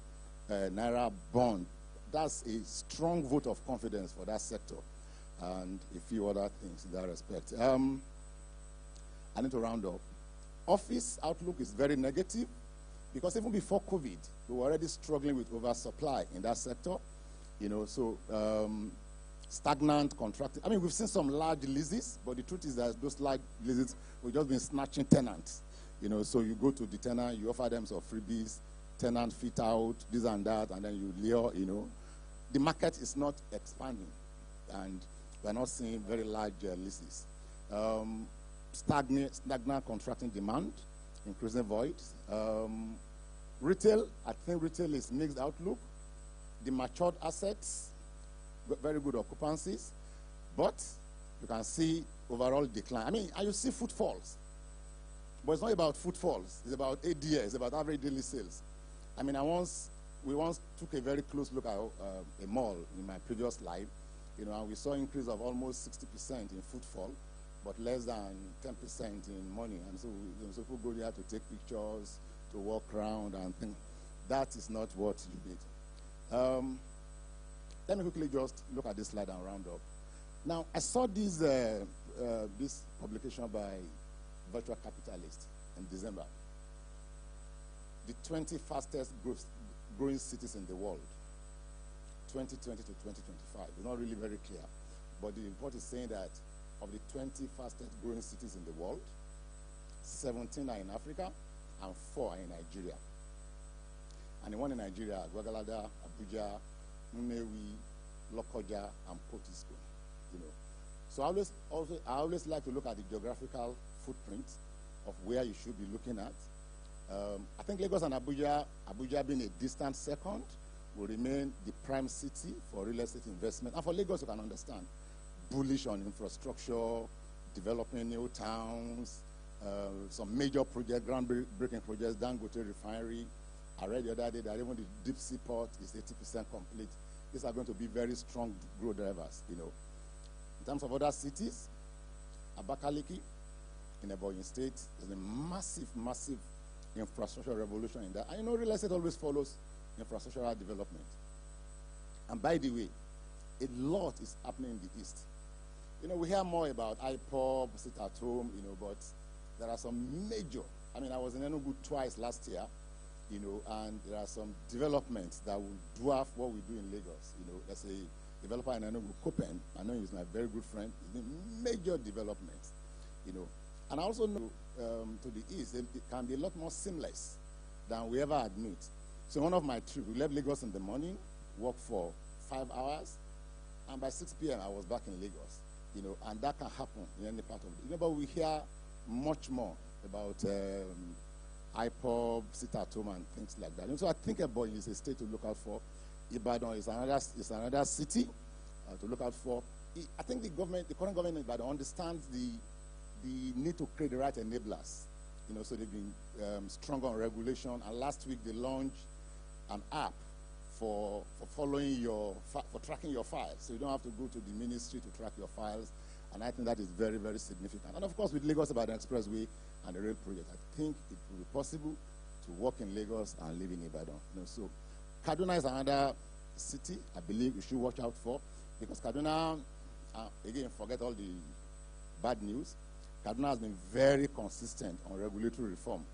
naira bond. That's a strong vote of confidence for that sector, and a few other things in that respect. I need to round up. Office outlook is very negative, because even before COVID, we were already struggling with oversupply in that sector. Stagnant contracting. I mean, we've seen some large leases, but the truth is that those large leases, we've just been snatching tenants. So you go to the tenant, you offer them some freebies, tenant fit out, this and that, and then you lure, The market is not expanding, and we're not seeing very large leases. Stagnant contracting demand, increasing voids. Retail, I think retail is mixed outlook. The matured assets, very good occupancies, but you can see overall decline. I mean, and you see footfalls, but it's not about footfalls. It's about ADS, it's about average daily sales. I mean, we once took a very close look at a mall in my previous life, and we saw an increase of almost 60% in footfall, but less than 10% in money. And so, so people go there to take pictures, to walk around and think. That is not what you need. Let me quickly just look at this slide and round up. Now, I saw this publication by Virtual Capitalist in December. The 20 fastest growing cities in the world, 2020 to 2025. It's not really very clear, but the report is saying that of the 20 fastest growing cities in the world, 17 are in Africa and 4 are in Nigeria. And the one in Nigeria, Gwagalada, Abuja, Nnewi, Lokoja, and Potiskum. So I always like to look at the geographical footprint of where you should be looking at. I think Lagos and Abuja being a distant second, will remain the prime city for real estate investment. And for Lagos, you can understand, bullish on infrastructure, developing new towns, some major projects, groundbreaking projects, Dangote Refinery. I read the other day that even the deep sea port is 80% complete. These are going to be very strong growth drivers, In terms of other cities, Abakaliki in Ebonyi State is a massive, massive infrastructure revolution in that. And real estate always follows infrastructural development. And by the way, a lot is happening in the East. We hear more about IPOB, sit at home, but there are some major, I was in Enugu twice last year, and there are some developments that will dwarf what we do in Lagos. There's a developer in Enugu, Copen, I know he's my very good friend, he's doing major developments, And I also know to the east, it can be a lot more seamless than we ever admit. So one of my trips, we left Lagos in the morning, walked for 5 hours, and by 6 p.m. I was back in Lagos, and that can happen in any part of it. But we hear much more about IPOB, sit at home, and things like that. And so I think Ebonyi is a state to look out for. Ibadan is another city to look out for. I think the current government in Ibadan understands the need to create the right enablers. So they've been strong on regulation. And last week they launched an app for tracking your files. So you don't have to go to the ministry to track your files. And I think that is very, very significant. And of course, with Lagos Ibadan Expressway and the rail project, I think it will be possible to work in Lagos and live in Ibadan. So Kaduna is another city I believe you should watch out for, because Kaduna, again, forget all the bad news. Kaduna has been very consistent on regulatory reform.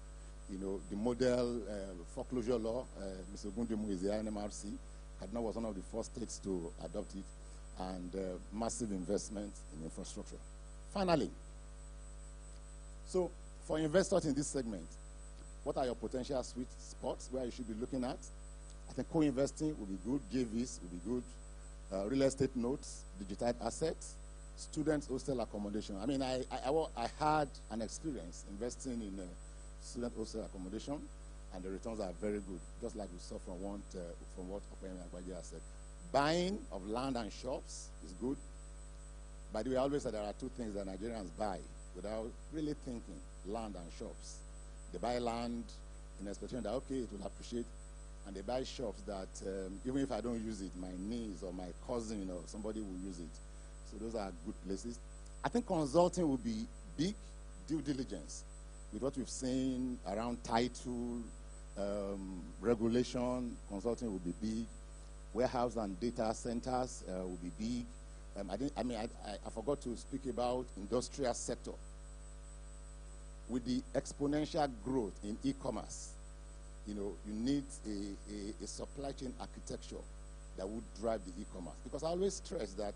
You know, the model foreclosure law, Mr. Gundimu is the NMRC. Kaduna was one of the first states to adopt it, and massive investment in infrastructure. Finally, so for investors in this segment, what are your potential sweet spots where you should be looking at? I think co-investing will be good, JVs will be good, real estate notes, digital assets, student hostel accommodation. I mean, I had an experience investing in student hostel accommodation, and the returns are very good, just like we saw from what Opeyemi Agbaje has said. Buying of land and shops is good. By the way, I always say there are two things that Nigerians buy without really thinking: land and shops. They buy land in expectation that, okay, it will appreciate, and they buy shops that even if I don't use it, my niece or my cousin or somebody will use it. So those are good places. I think consulting will be big. Due diligence, with what we've seen around title, regulation, consulting will be big. Warehouse and data centers will be big. I forgot to speak about industrial sector. With the exponential growth in e-commerce, you know, you need a supply chain architecture that would drive the e-commerce. Because I always stress that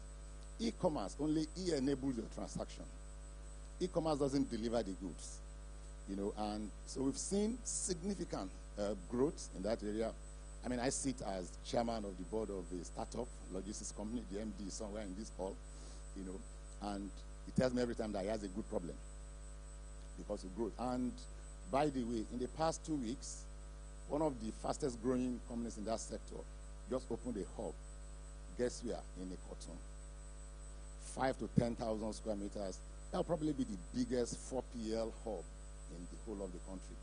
e-commerce only enables your transaction. E-commerce doesn't deliver the goods, you know, and so we've seen significant growth in that area. I mean, I sit as chairman of the board of a startup logistics company. The MD is somewhere in this hall, you know, and he tells me every time that he has a good problem because of growth. And by the way, in the past 2 weeks, one of the fastest growing companies in that sector just opened a hub. Guess where? In Ikoton. 5,000 to 10,000 square meters. That'll probably be the biggest 4PL hub in the whole of the country.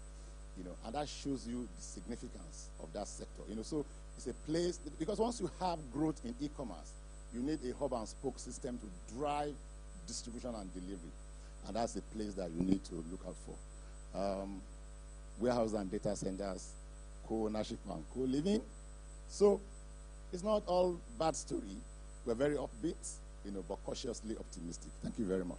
You know, and that shows you the significance of that sector. You know, so it's a place, because once you have growth in e-commerce, you need a hub and spoke system to drive distribution and delivery. And that's a place that you need to look out for. Warehouse and data centers, co-ownership and co-living. So it's not all bad story. We're very upbeat, you know, but cautiously optimistic. Thank you very much.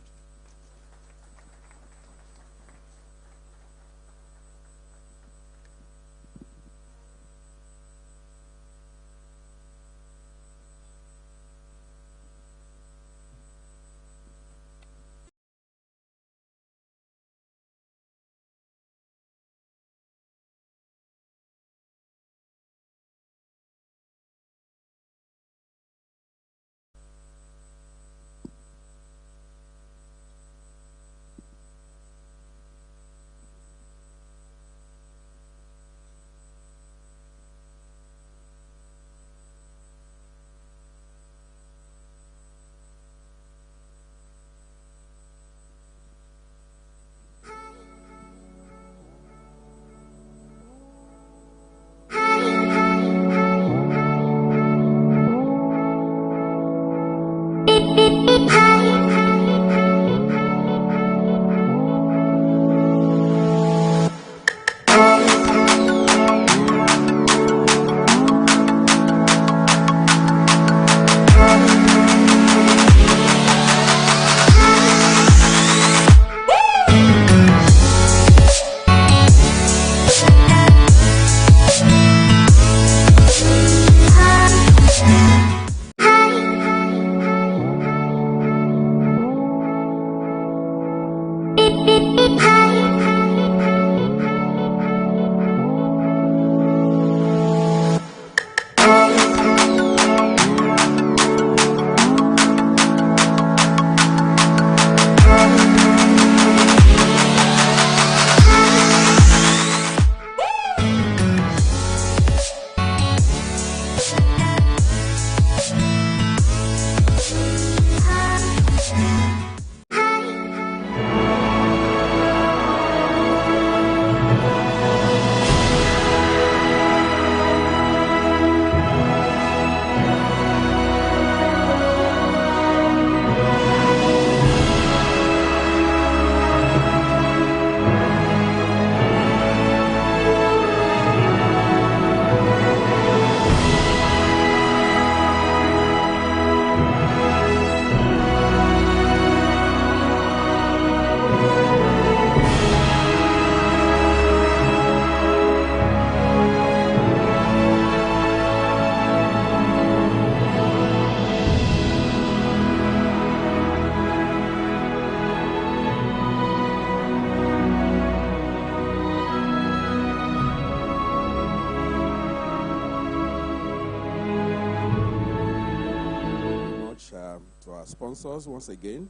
our sponsors once again.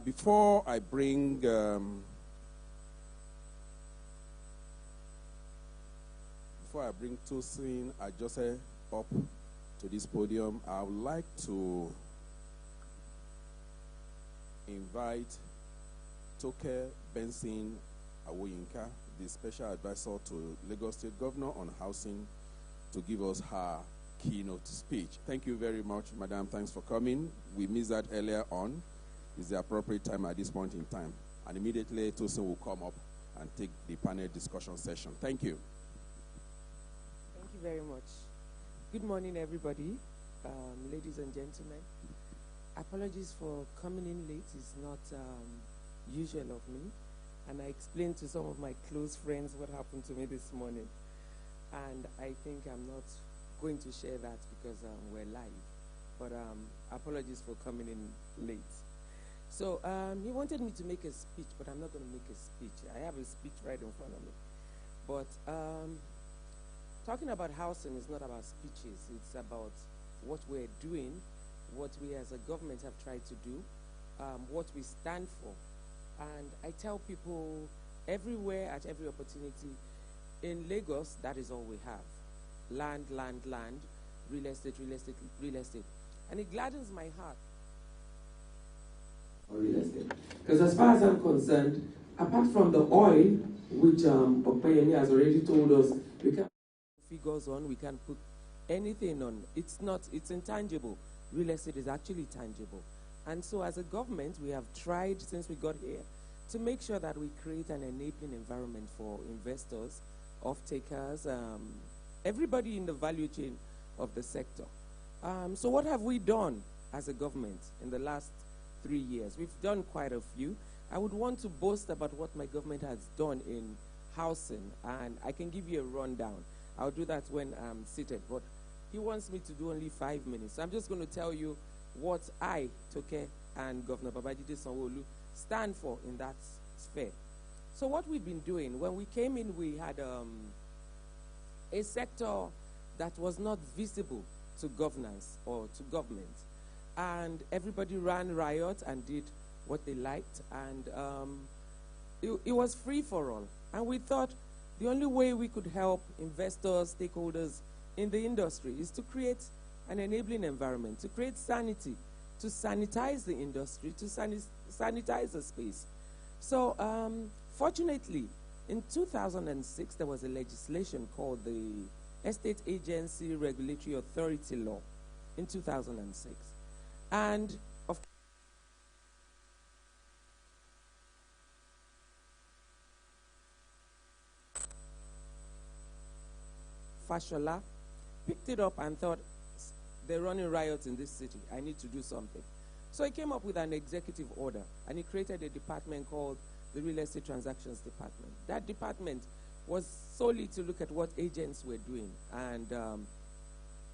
Before I bring Tosin Ajose up to this podium, I would like to invite Toke Benson Awoyinka, the Special Advisor to Lagos State Governor on Housing, to give us her keynote speech. Thank you very much, Madam. Thanks for coming. We missed that earlier on. It's the appropriate time at this point in time. And immediately, Tosin will come up and take the panel discussion session. Thank you. Thank you very much. Good morning, everybody, ladies and gentlemen. Apologies for coming in late. It's not usual of me. And I explained to some of my close friends what happened to me this morning. And I think I'm not going to share that because we're live. But apologies for coming in late. So he wanted me to make a speech, but I'm not going to make a speech. I have a speech right in front of me. But talking about housing is not about speeches. It's about what we're doing, what we as a government have tried to do, what we stand for. And I tell people everywhere, at every opportunity, in Lagos, that is all we have. Land, land, land, real estate, real estate, real estate. And it gladdens my heart. Real estate. Because as far as I'm concerned, apart from the oil, which Opeyemi has already told us, we can't put figures on, we can't put anything on. It's intangible. Real estate is actually tangible. And so as a government, we have tried since we got here to make sure that we create an enabling environment for investors, off-takers, everybody in the value chain of the sector. So what have we done as a government in the last 3 years? We've done quite a few. I would want to boast about what my government has done in housing, and I can give you a rundown. I'll do that when I'm seated, but he wants me to do only 5 minutes. So I'm just going to tell you what I, Toke, and Governor Babajide Sanwo-Olu stand for in that sphere. So what we've been doing, when we came in, we had a sector that was not visible to governance or to government. And everybody ran riot and did what they liked. And it was free for all. And we thought the only way we could help investors, stakeholders in the industry is to create an enabling environment, to create sanity, to sanitize the industry, to sanitize the space. So fortunately, in 2006, there was a legislation called the Estate Agency Regulatory Authority Law in 2006. And of Fashola picked it up and thought, they're running riots in this city. I need to do something. So he came up with an executive order, and he created a department called the Real Estate Transactions Department. That department was solely to look at what agents were doing and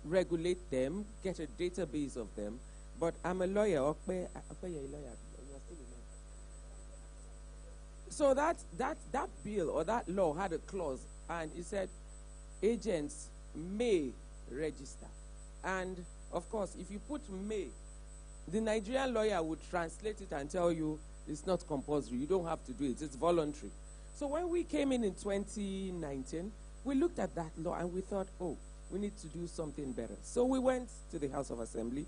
regulate them, get a database of them. But I'm a lawyer. You're still a lawyer. So that bill or that law had a clause, and it said agents may register. And of course, if you put may, the Nigerian lawyer would translate it and tell you it's not compulsory. You don't have to do it. It's voluntary. So when we came in 2019, we looked at that law and we thought, oh, we need to do something better. So we went to the House of Assembly.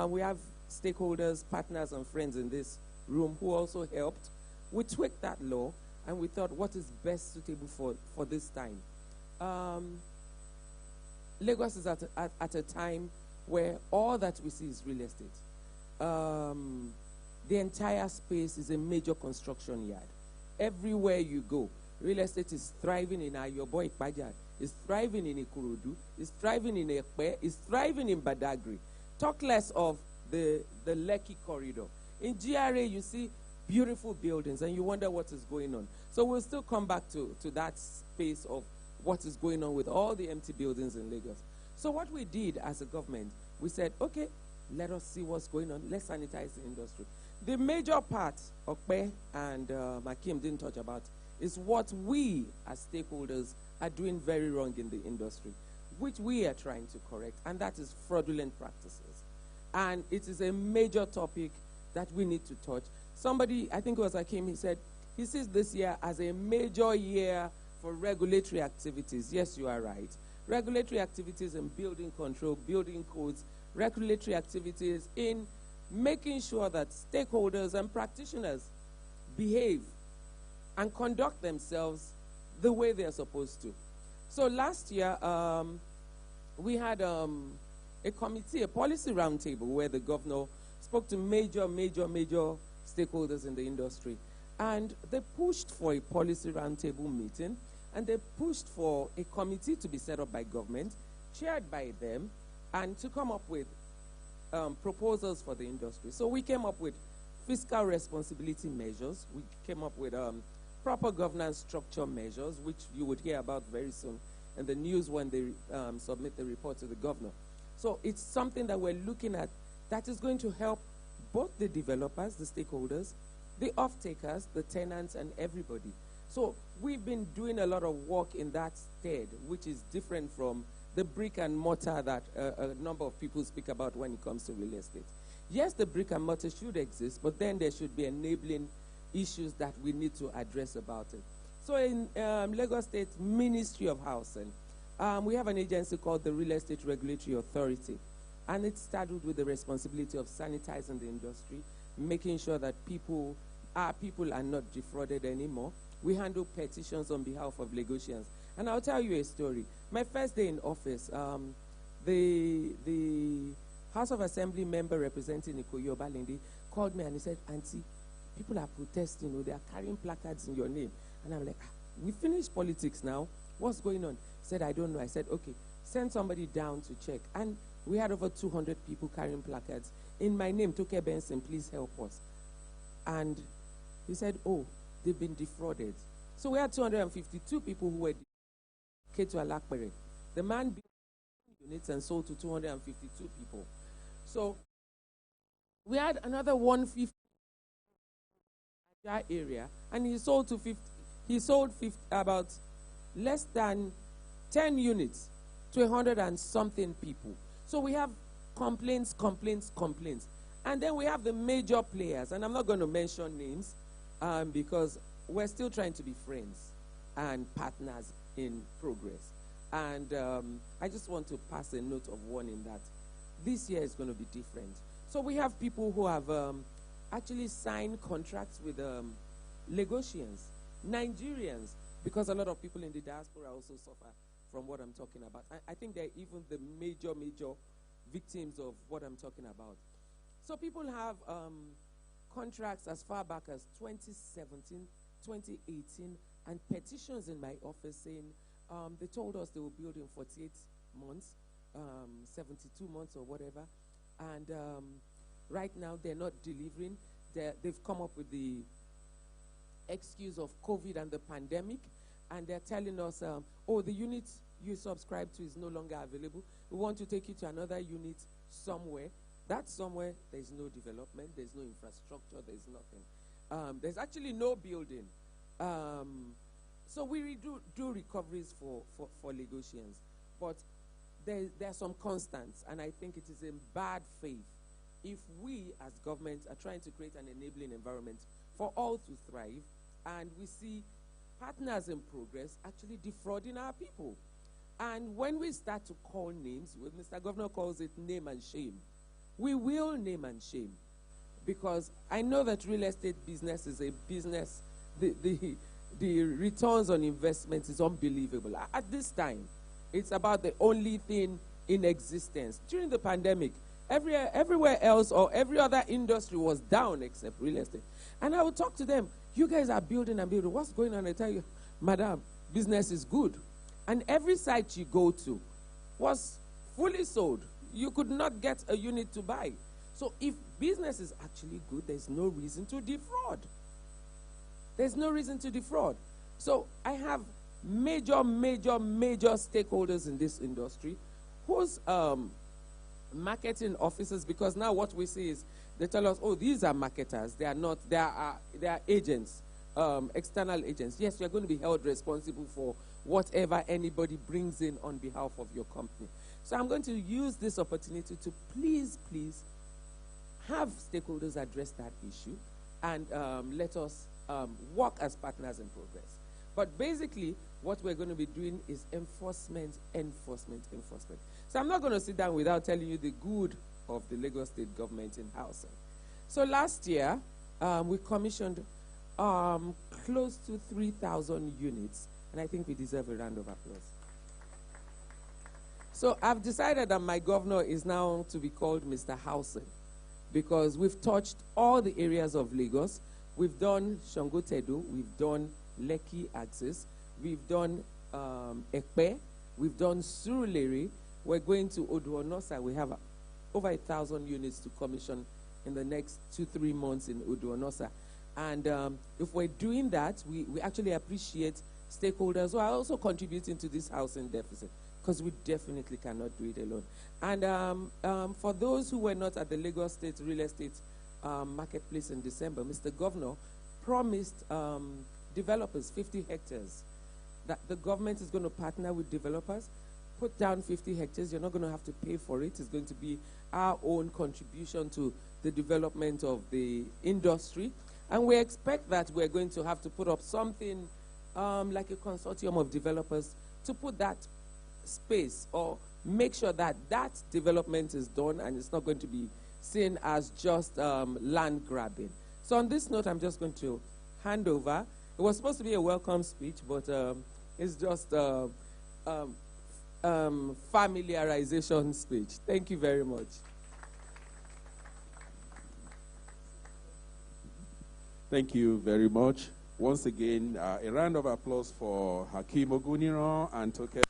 We have stakeholders, partners, and friends in this room who also helped. We tweaked that law and we thought, what is best suitable for this time? Lagos is at a time where all that we see is real estate. The entire space is a major construction yard. Everywhere you go, real estate is thriving in Ayobo Ipaja, is thriving in Ikorodu, is thriving in Ekpe, is thriving in Badagry. Talk less of the Lekki corridor. In GRA, you see beautiful buildings, and you wonder what is going on. So we'll still come back to that space of what is going on with all the empty buildings in Lagos. So what we did as a government, we said, okay, let us see what's going on. Let's sanitize the industry. The major part, Okpe and Makim didn't touch about, is what we as stakeholders are doing very wrong in the industry, which we are trying to correct, and that is fraudulent practices. And it is a major topic that we need to touch. Somebody, I think it was Akim, he said, he sees this year as a major year for regulatory activities. Yes, you are right. Regulatory activities in building control, building codes, regulatory activities in making sure that stakeholders and practitioners behave and conduct themselves the way they're supposed to. So last year, we had a committee, a policy roundtable, where the governor spoke to major stakeholders in the industry. And they pushed for a policy roundtable meeting, and they pushed for a committee to be set up by government, chaired by them, and to come up with proposals for the industry. So we came up with fiscal responsibility measures. We came up with proper governance structure measures, which you would hear about very soon in the news when they submit the report to the governor. So it's something that we're looking at that is going to help both the developers, the stakeholders, the off-takers, the tenants, and everybody. So we've been doing a lot of work in that stead, which is different from the brick and mortar that a number of people speak about when it comes to real estate. Yes, the brick and mortar should exist, but then there should be enabling issues that we need to address about it. So in Lagos State Ministry of Housing, we have an agency called the Real Estate Regulatory Authority, and it's saddled with the responsibility of sanitizing the industry, making sure that people are not defrauded anymore. We handle petitions on behalf of Lagosians. And I'll tell you a story. My first day in office, the House of Assembly member representing Ikoyi Obalende called me and he said, "Auntie, people are protesting, they are carrying placards in your name." And I'm like, we finished politics now. What's going on? He said, "I don't know." I said, "Okay, send somebody down to check." And we had over 200 people carrying placards. In my name, Toke Benson, please help us. And he said, "Oh, they've been defrauded." So we had 252 people who were defrauded to Alakpere. The man built units and sold to 252 people. So we had another 150 area, and he sold to 50. He sold about less than 10 units to 100 and something people. So we have complaints. And then we have the major players, and I'm not going to mention names because we're still trying to be friends and partners in progress. And I just want to pass a note of warning that this year is going to be different. So we have people who have actually signed contracts with Lagosians, Nigerians, because a lot of people in the diaspora also suffer from what I'm talking about. I think they're even the major victims of what I'm talking about. So people have contracts as far back as 2017, 2018, and petitions in my office saying they told us they will build in 48 months, 72 months or whatever, and right now they're not delivering. They've come up with the excuse of COVID and the pandemic, and they're telling us, oh, the unit you subscribe to is no longer available. We want to take you to another unit somewhere. That somewhere, there's no development, there's no infrastructure, there's nothing. There's actually no building. So we do recoveries for Lagosians, but there are some constants, and I think it is in bad faith if we as government are trying to create an enabling environment for all to thrive, and we see partners in progress actually defrauding our people. And when we start to call names, Mr. Governor calls it name and shame, we will name and shame, because I know that real estate business is a business. The returns on investment is unbelievable. At this time, it's about the only thing in existence. During the pandemic, everywhere else or every other industry was down except real estate. And I would talk to them, you guys are building and building. What's going on? I tell you, madam, business is good. And every site you go to was fully sold. You could not get a unit to buy. So if business is actually good, there's no reason to defraud. There's no reason to defraud. So I have major stakeholders in this industry whose marketing officers, because now what we see is they tell us, oh, these are marketers. They are not, they are agents, external agents. Yes, you're going to be held responsible for whatever anybody brings in on behalf of your company. So I'm going to use this opportunity to please have stakeholders address that issue, and let us work as partners in progress. But basically, what we're going to be doing is enforcement. So I'm not going to sit down without telling you the good of the Lagos State government in housing. So last year, we commissioned close to 3,000 units, and I think we deserve a round of applause. So I've decided that my governor is now to be called Mr. Housing, because we've touched all the areas of Lagos. We've done Shangotedo, we've done Lekki Axis, we've done Ekpe, we've done Surulere, we're going to Oduonosa. We have over 1,000 units to commission in the next 2-3 months in Oduonosa. And if we're doing that, we actually appreciate stakeholders who are also contributing to this housing deficit, because we definitely cannot do it alone. And for those who were not at the Lagos State Real Estate Marketplace in December, Mr. Governor promised developers 50 hectares, that the government is going to partner with developers, put down 50 hectares. You're not going to have to pay for it. It's going to be our own contribution to the development of the industry. And we expect that we're going to have to put up something like a consortium of developers to put that space, or make sure that that development is done and it's not going to be seen as just land grabbing. So on this note, I'm just going to hand over. It was supposed to be a welcome speech, but it's just familiarization speech. Thank you very much. Thank you very much. Once again, a round of applause for Hakeem Oguniran and Toke.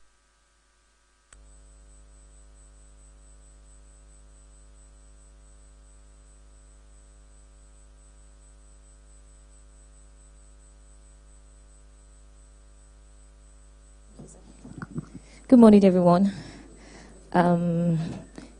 Good morning, everyone.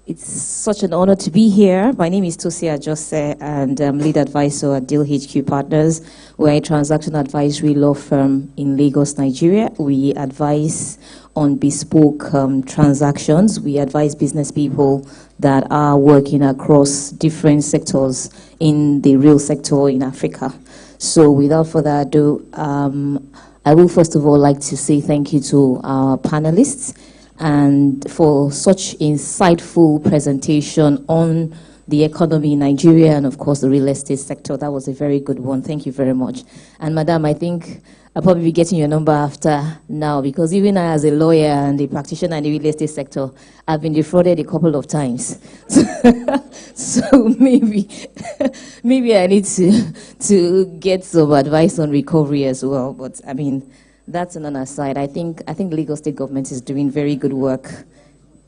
It's such an honor to be here. My name is Tosia Jose, and I'm lead advisor at Deal HQ Partners. We're a transaction advisory law firm in Lagos, Nigeria. We advise on bespoke transactions. We advise business people that are working across different sectors in the real sector in Africa. So without further ado, I will first of all like to say thank you to our panelists and for such insightful presentation on the economy in Nigeria and, of course, the real estate sector. That was a very good one. Thank you very much. And, Madam, I think I'll probably be getting your number after now, because even I, as a lawyer and a practitioner in the real estate sector, I've been defrauded a couple of times. So maybe I need to get some advice on recovery as well. But, I mean, that's an aside. I think the Lagos State government is doing very good work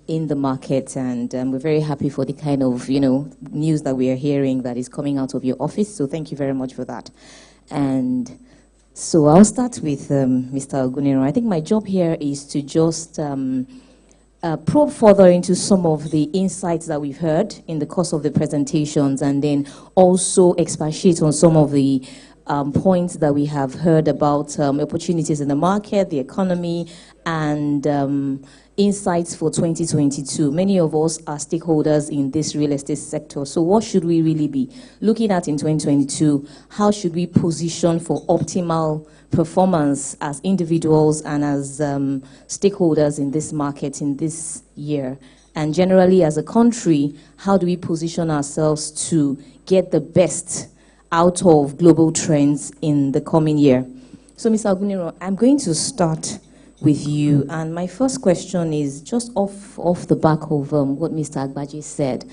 in the market, and we're very happy for the kind of, news that we are hearing that is coming out of your office. So thank you very much for that. And so I'll start with Mr. Oguniran. I think my job here is to just probe further into some of the insights that we've heard in the course of the presentations, and then also expatiate on some of the points that we have heard about opportunities in the market, the economy, and insights for 2022. Many of us are stakeholders in this real estate sector. So what should we really be looking at in 2022? How should we position for optimal performance as individuals and as stakeholders in this market in this year? And generally as a country, how do we position ourselves to get the best out of global trends in the coming year? So, Mr. Oguniran, I'm going to start with you. And my first question is just off the back of what Mr. Agbaje said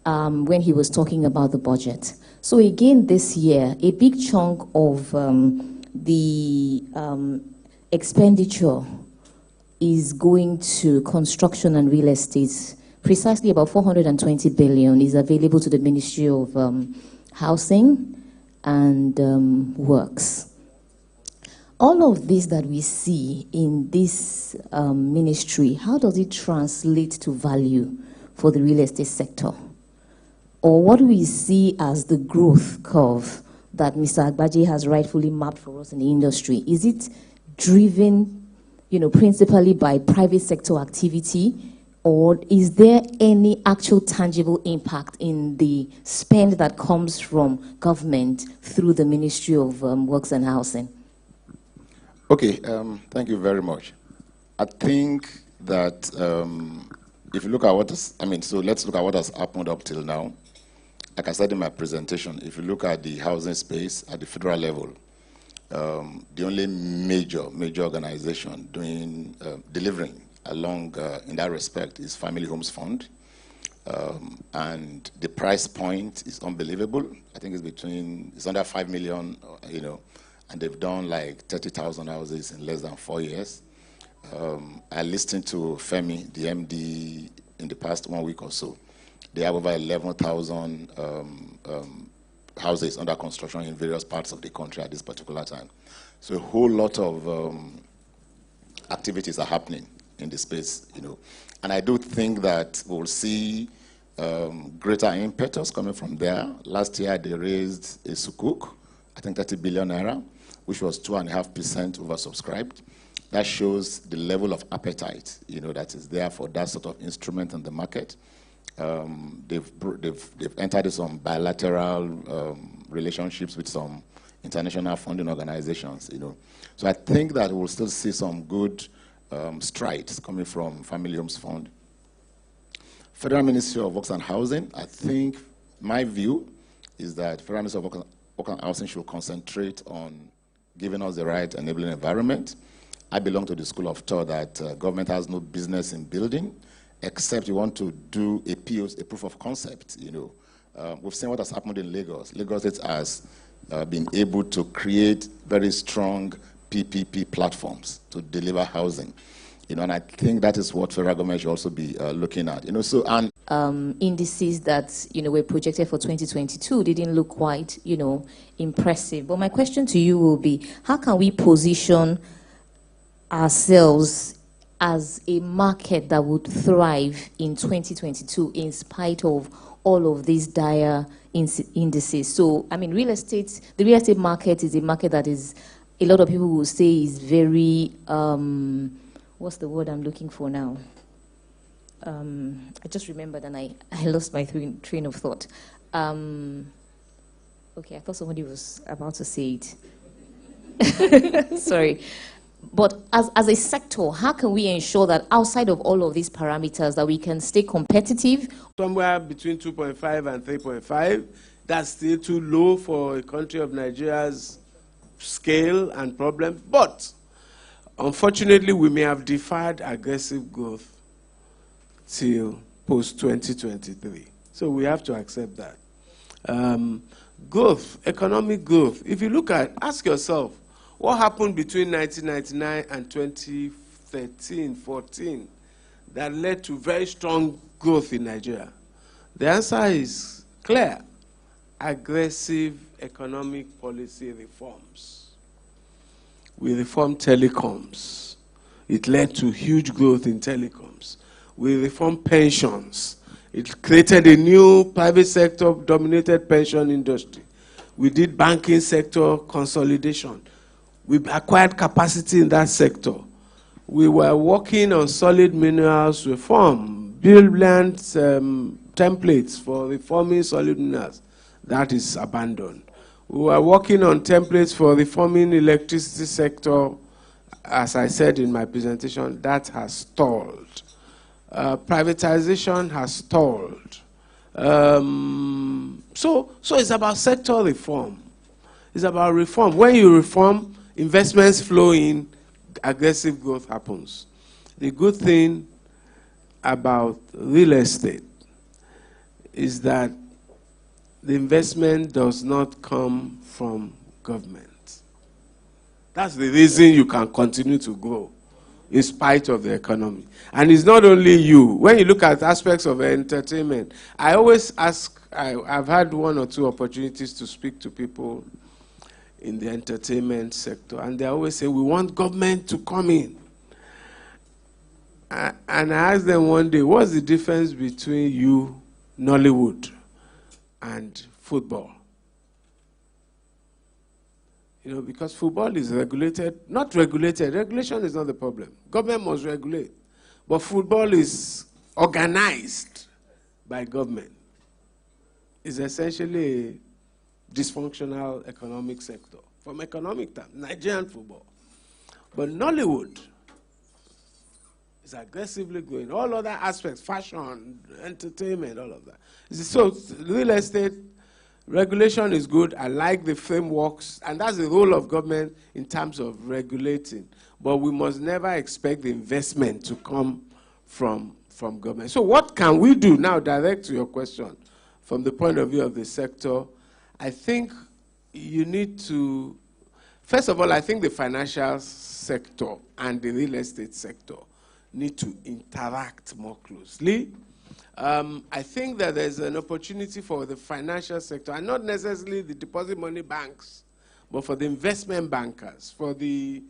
when he was talking about the budget. So again, this year, a big chunk of the expenditure is going to construction and real estate. Precisely about 420 billion is available to the Ministry of Housing and Works. All of this that we see in this ministry, how does it translate to value for the real estate sector? Or what do we see as the growth curve that Mr. Agbaje has rightfully mapped for us in the industry? Is it driven, principally by private sector activity, Or is there any actual tangible impact in the spend that comes from government through the Ministry of Works and Housing? Okay, thank you very much. I think that if you look at what is, so let's look at what has happened up till now. Like I said in my presentation, if you look at the housing space at the federal level, the only major organization doing, delivering along in that respect is Family Homes Fund. And the price point is unbelievable. I think it's under 5 million, and they've done like 30,000 houses in less than 4 years. I listened to Femi, the MD, in the past 1 week or so. They have over 11,000 houses under construction in various parts of the country at this particular time. So a whole lot of activities are happening in the space, And I do think that we'll see greater impetus coming from there. Last year, they raised a sukuk, I think 30 billion naira, which was 2.5% oversubscribed. That shows the level of appetite, that is there for that sort of instrument in the market. They've entered some bilateral relationships with some international funding organizations, So I think that we'll still see some good strides coming from Family Homes Fund. Federal Ministry of Works and Housing, I think my view is that Federal Ministry of Works and Housing should concentrate on giving us the right enabling environment. I belong to the school of thought that government has no business in building, except you want to do a POC, a proof of concept, We've seen what has happened in Lagos. Lagos has been able to create very strong PPP platforms to deliver housing. And I think that is what federal government should also be looking at. Indices that were projected for 2022 didn't look quite impressive. But my question to you will be: how can we position ourselves as a market that would thrive in 2022 in spite of all of these dire indices? So, the real estate market is a market that is, a lot of people will say, is very, what's the word I'm looking for now? I just remembered and I lost my train of thought. Okay, I thought somebody was about to say it. Sorry. But as a sector, how can we ensure that outside of all of these parameters that we can stay competitive? Somewhere between 2.5 and 3.5, that's still too low for a country of Nigeria's scale and problems. But unfortunately, we may have deferred aggressive growth till post-2023. So we have to accept that. Growth, economic growth. If you ask yourself, what happened between 1999 and 2013-14 that led to very strong growth in Nigeria? The answer is clear: aggressive economic policy reforms. We reformed telecoms. It led to huge growth in telecoms. We reformed pensions. It created a new private sector dominated pension industry. We did banking sector consolidation. We acquired capacity in that sector. We were working on solid minerals reform, build land templates for reforming solid minerals. That is abandoned. We were working on templates for reforming electricity sector. As I said in my presentation, that has stalled. Privatization has stalled. So it's about sector reform. It's about reform. When you reform, investments flow in, aggressive growth happens. The good thing about real estate is that the investment does not come from government. That's the reason you can continue to grow in spite of the economy. And it's not only you. When you look at aspects of entertainment, I always ask, I've had 1 or 2 opportunities to speak to people in the entertainment sector, and they always say, we want government to come in. And I asked them one day, what's the difference between you, Nollywood, and football? Because football is regulated, not regulated. Regulation is not the problem. Government must regulate. But football is organized by government is essentially a dysfunctional economic sector. From economic terms, Nigerian football. But Nollywood is aggressively growing. All other aspects, fashion, entertainment, all of that. So real estate regulation is good. I like the frameworks, and that's the role of government in terms of regulating. But we must never expect the investment to come from government. So what can we do now, direct to your question, from the point of view of the sector? I think you need to, first of all, I think the financial sector and the real estate sector need to interact more closely. I think that there's an opportunity for the financial sector, and not necessarily the deposit money banks, but for the investment bankers, for the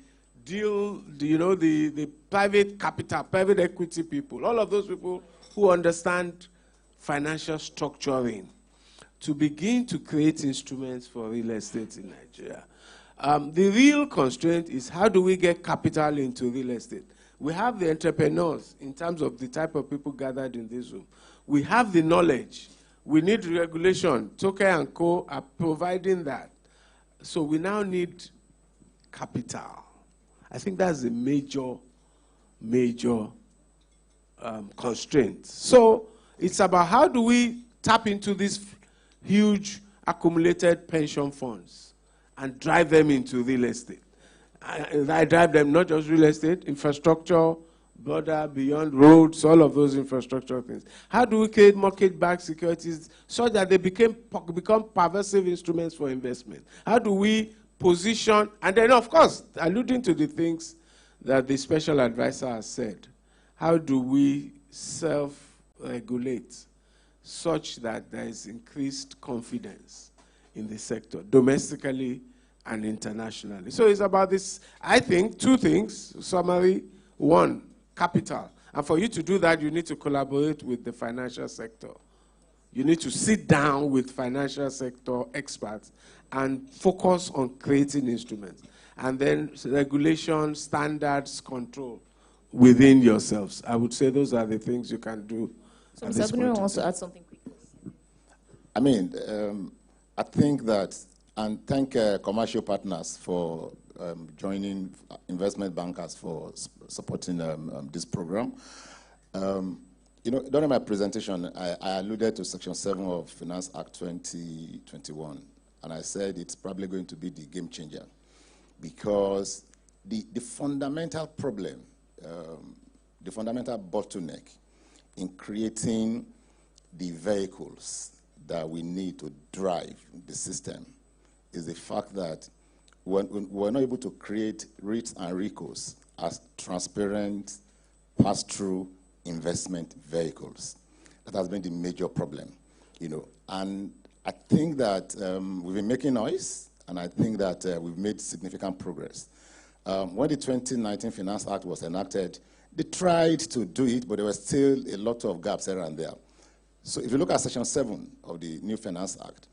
deal, the private capital, private equity people, all of those people who understand financial structuring, to begin to create instruments for real estate in Nigeria. The real constraint is, how do we get capital into real estate? We have the entrepreneurs in terms of the type of people gathered in this room. We have the knowledge. We need regulation. Toke and Co. are providing that. So we now need capital. I think that's a major constraint. So it's about, how do we tap into these huge accumulated pension funds and drive them into real estate? I drive them, not just real estate, infrastructure, border, beyond roads, all of those infrastructure things. How do we create mortgage-backed securities so that they become pervasive instruments for investment? How do we position, and then, of course, alluding to the things that the special advisor has said, how do we self-regulate such that there is increased confidence in the sector, domestically and internationally? So it's about this, I think, two things, summary. One, capital. And for you to do that, you need to collaborate with the financial sector. You need to sit down with financial sector experts and focus on creating instruments. And then regulation, standards, control within yourselves. I would say those are the things you can do. So Mr. Agunero wants to add something quickly. I mean, I think that, and thank commercial partners for joining, investment bankers for supporting this program. During my presentation, I alluded to Section 7 of Finance Act 2021, and I said it's probably going to be the game changer, because the fundamental problem, the fundamental bottleneck in creating the vehicles that we need to drive the system is the fact that we're not able to create REITs and RECOs as transparent, pass-through investment vehicles. That has been the major problem, And I think that we've been making noise, and I think that we've made significant progress. When the 2019 Finance Act was enacted, they tried to do it, but there were still a lot of gaps here and there. So if you look at Section 7 of the new Finance Act,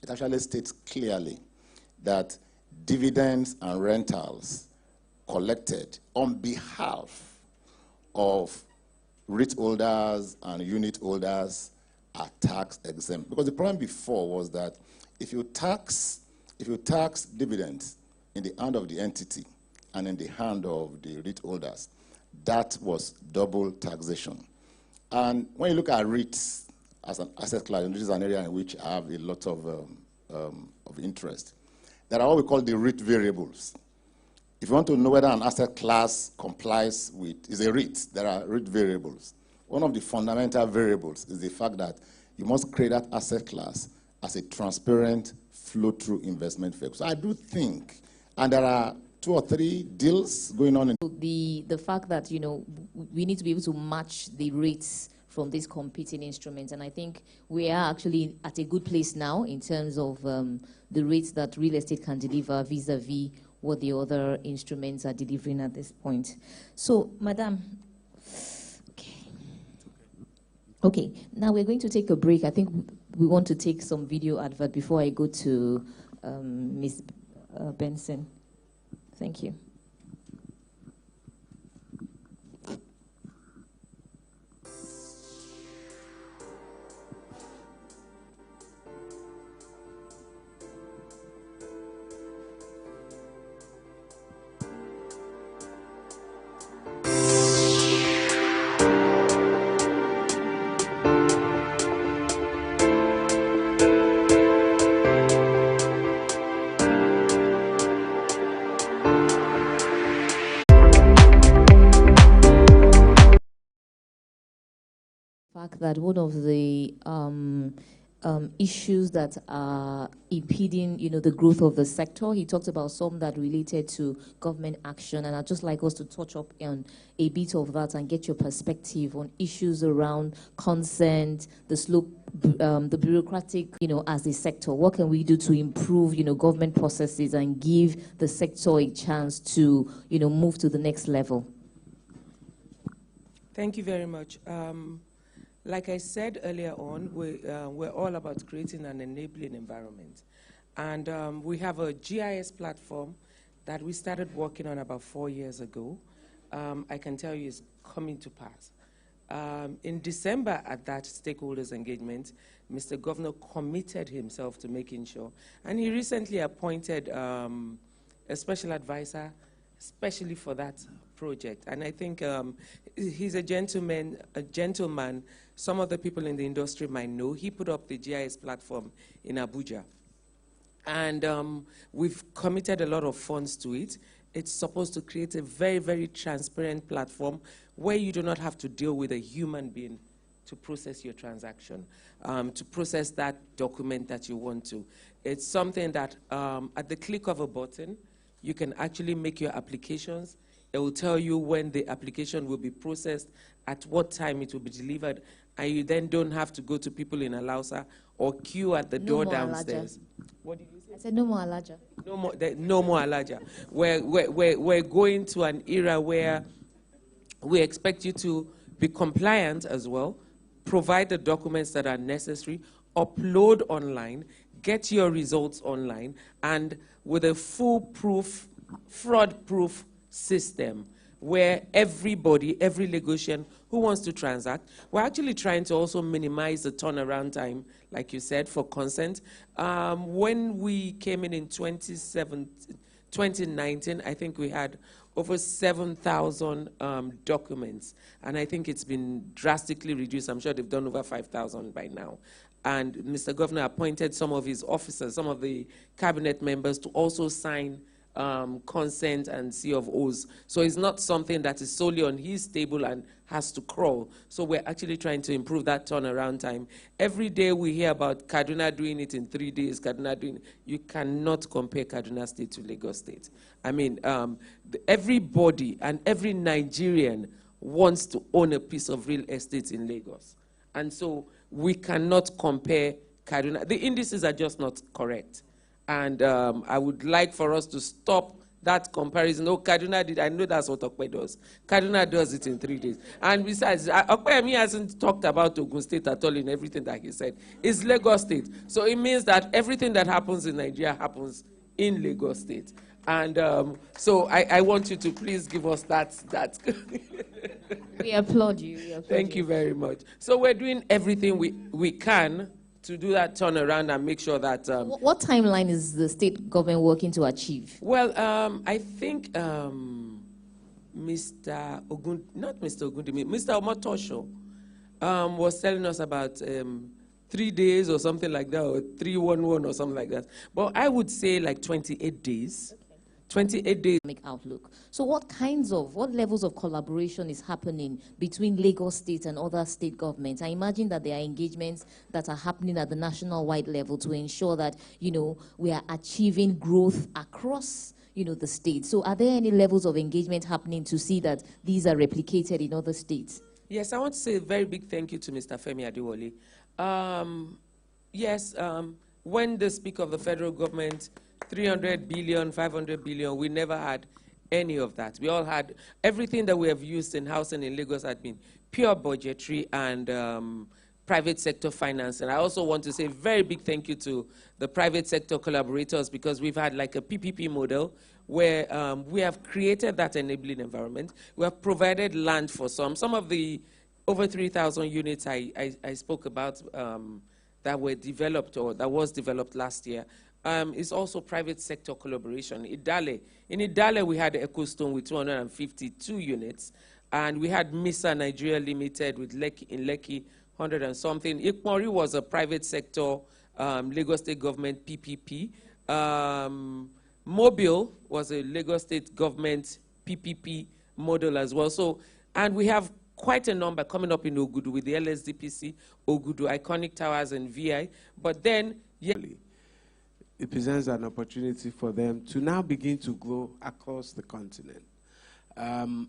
it actually states clearly that dividends and rentals collected on behalf of REIT holders and unit holders are tax exempt. Because the problem before was that if you tax dividends in the hand of the entity and in the hand of the REIT holders, that was double taxation. And when you look at REITs as an asset class, and this is an area in which I have a lot of interest, there are what we call the REIT variables. If you want to know whether an asset class complies with, is a REIT, there are REIT variables. One of the fundamental variables is the fact that you must create that asset class as a transparent flow-through investment vehicle. So I do think, and there are 2 or 3 deals going on. The fact that, we need to be able to match the rates from these competing instruments. And I think we are actually at a good place now in terms of the rates that real estate can deliver vis-a-vis what the other instruments are delivering at this point. So, Madam, okay, now we're going to take a break. I think we want to take some video advert before I go to Ms. Benson. Thank you. fact that one of the issues that are impeding, the growth of the sector. He talked about some that related to government action, and I'd just like us to touch up on a bit of that and get your perspective on issues around consent, the slope, the bureaucratic, as a sector. What can we do to improve, government processes and give the sector a chance to, move to the next level? Thank you very much. Like I said earlier on, we're all about creating an enabling environment. And we have a GIS platform that we started working on about 4 years ago. I can tell you it's coming to pass. In December at that stakeholders engagement, Mr. Governor committed himself to making sure. And he recently appointed a special advisor, especially for that project. And I think he's a gentleman. Some of the people in the industry might know. He put up the GIS platform in Abuja. And we've committed a lot of funds to it. It's supposed to create a very, very transparent platform where you do not have to deal with a human being to process your transaction, to process that document that you want to. It's something that at the click of a button, you can actually make your applications. It will tell you when the application will be processed, at what time it will be delivered, and you then don't have to go to people in Alausa or queue at the door downstairs. What did you say? I said no more Alaja. No more Alaja. We're going to an era where we expect you to be compliant as well, provide the documents that are necessary, upload online, get your results online, and with a foolproof, fraud-proof system where everybody, every Lagosian who wants to transact, we're actually trying to also minimize the turnaround time, like you said, for consent. When we came in 2019, I think we had over 7,000 documents, and I think it's been drastically reduced. I'm sure they've done over 5,000 by now. And Mr. Governor appointed some of his officers, some of the cabinet members to also sign consent and C of O's. So it's not something that is solely on his table and has to crawl. So we're actually trying to improve that turnaround time. Every day we hear about Kaduna doing it in 3 days, Kaduna doing it. You cannot compare Kaduna State to Lagos State. I mean, everybody and every Nigerian wants to own a piece of real estate in Lagos. And so we cannot compare Kaduna. The indices are just not correct. And I would like for us to stop that comparison. Oh, Kaduna did. I know that's what Okpe does. Kaduna does it in 3 days. And besides, Okpe hasn't talked about Ogun State at all in everything that he said. It's Lagos State. So it means that everything that happens in Nigeria happens in Lagos State. And so I want you to please give us that. We applaud you. Thank you very much. So we're doing everything we can to do that turnaround and make sure that... what timeline is the state government working to achieve? Well, I think Mr. Omotosho was telling us about 3 days or something like that, or 311 or something like that. But I would say like 28 days. Okay. 28 days. Outlook. So what levels of collaboration is happening between Lagos State and other state governments? I imagine that there are engagements that are happening at the national-wide level to ensure that, we are achieving growth across, the state. So are there any levels of engagement happening to see that these are replicated in other states? Yes, I want to say a very big thank you to Mr. Femi Adewale. Yes, when the Speaker of the federal government 300 billion, 500 billion, we never had any of that. We all had, everything that we have used in housing in Lagos had been pure budgetary and private sector finance. And I also want to say a very big thank you to the private sector collaborators, because we've had like a PPP model where we have created that enabling environment. We have provided land for some of the over 3,000 units I spoke about that were developed or that was developed last year. Is also private sector collaboration. In Idale, we had Ecostone with 252 units, and we had MISA Nigeria Limited with Lekki, 100 and something. Ikmori was a private sector Lagos State government PPP. Mobile was a Lagos State government PPP model as well. So, and we have quite a number coming up in Ogudu with the LSDPC, Ogudu, Iconic Towers, and VI. But then, it presents an opportunity for them to now begin to grow across the continent. And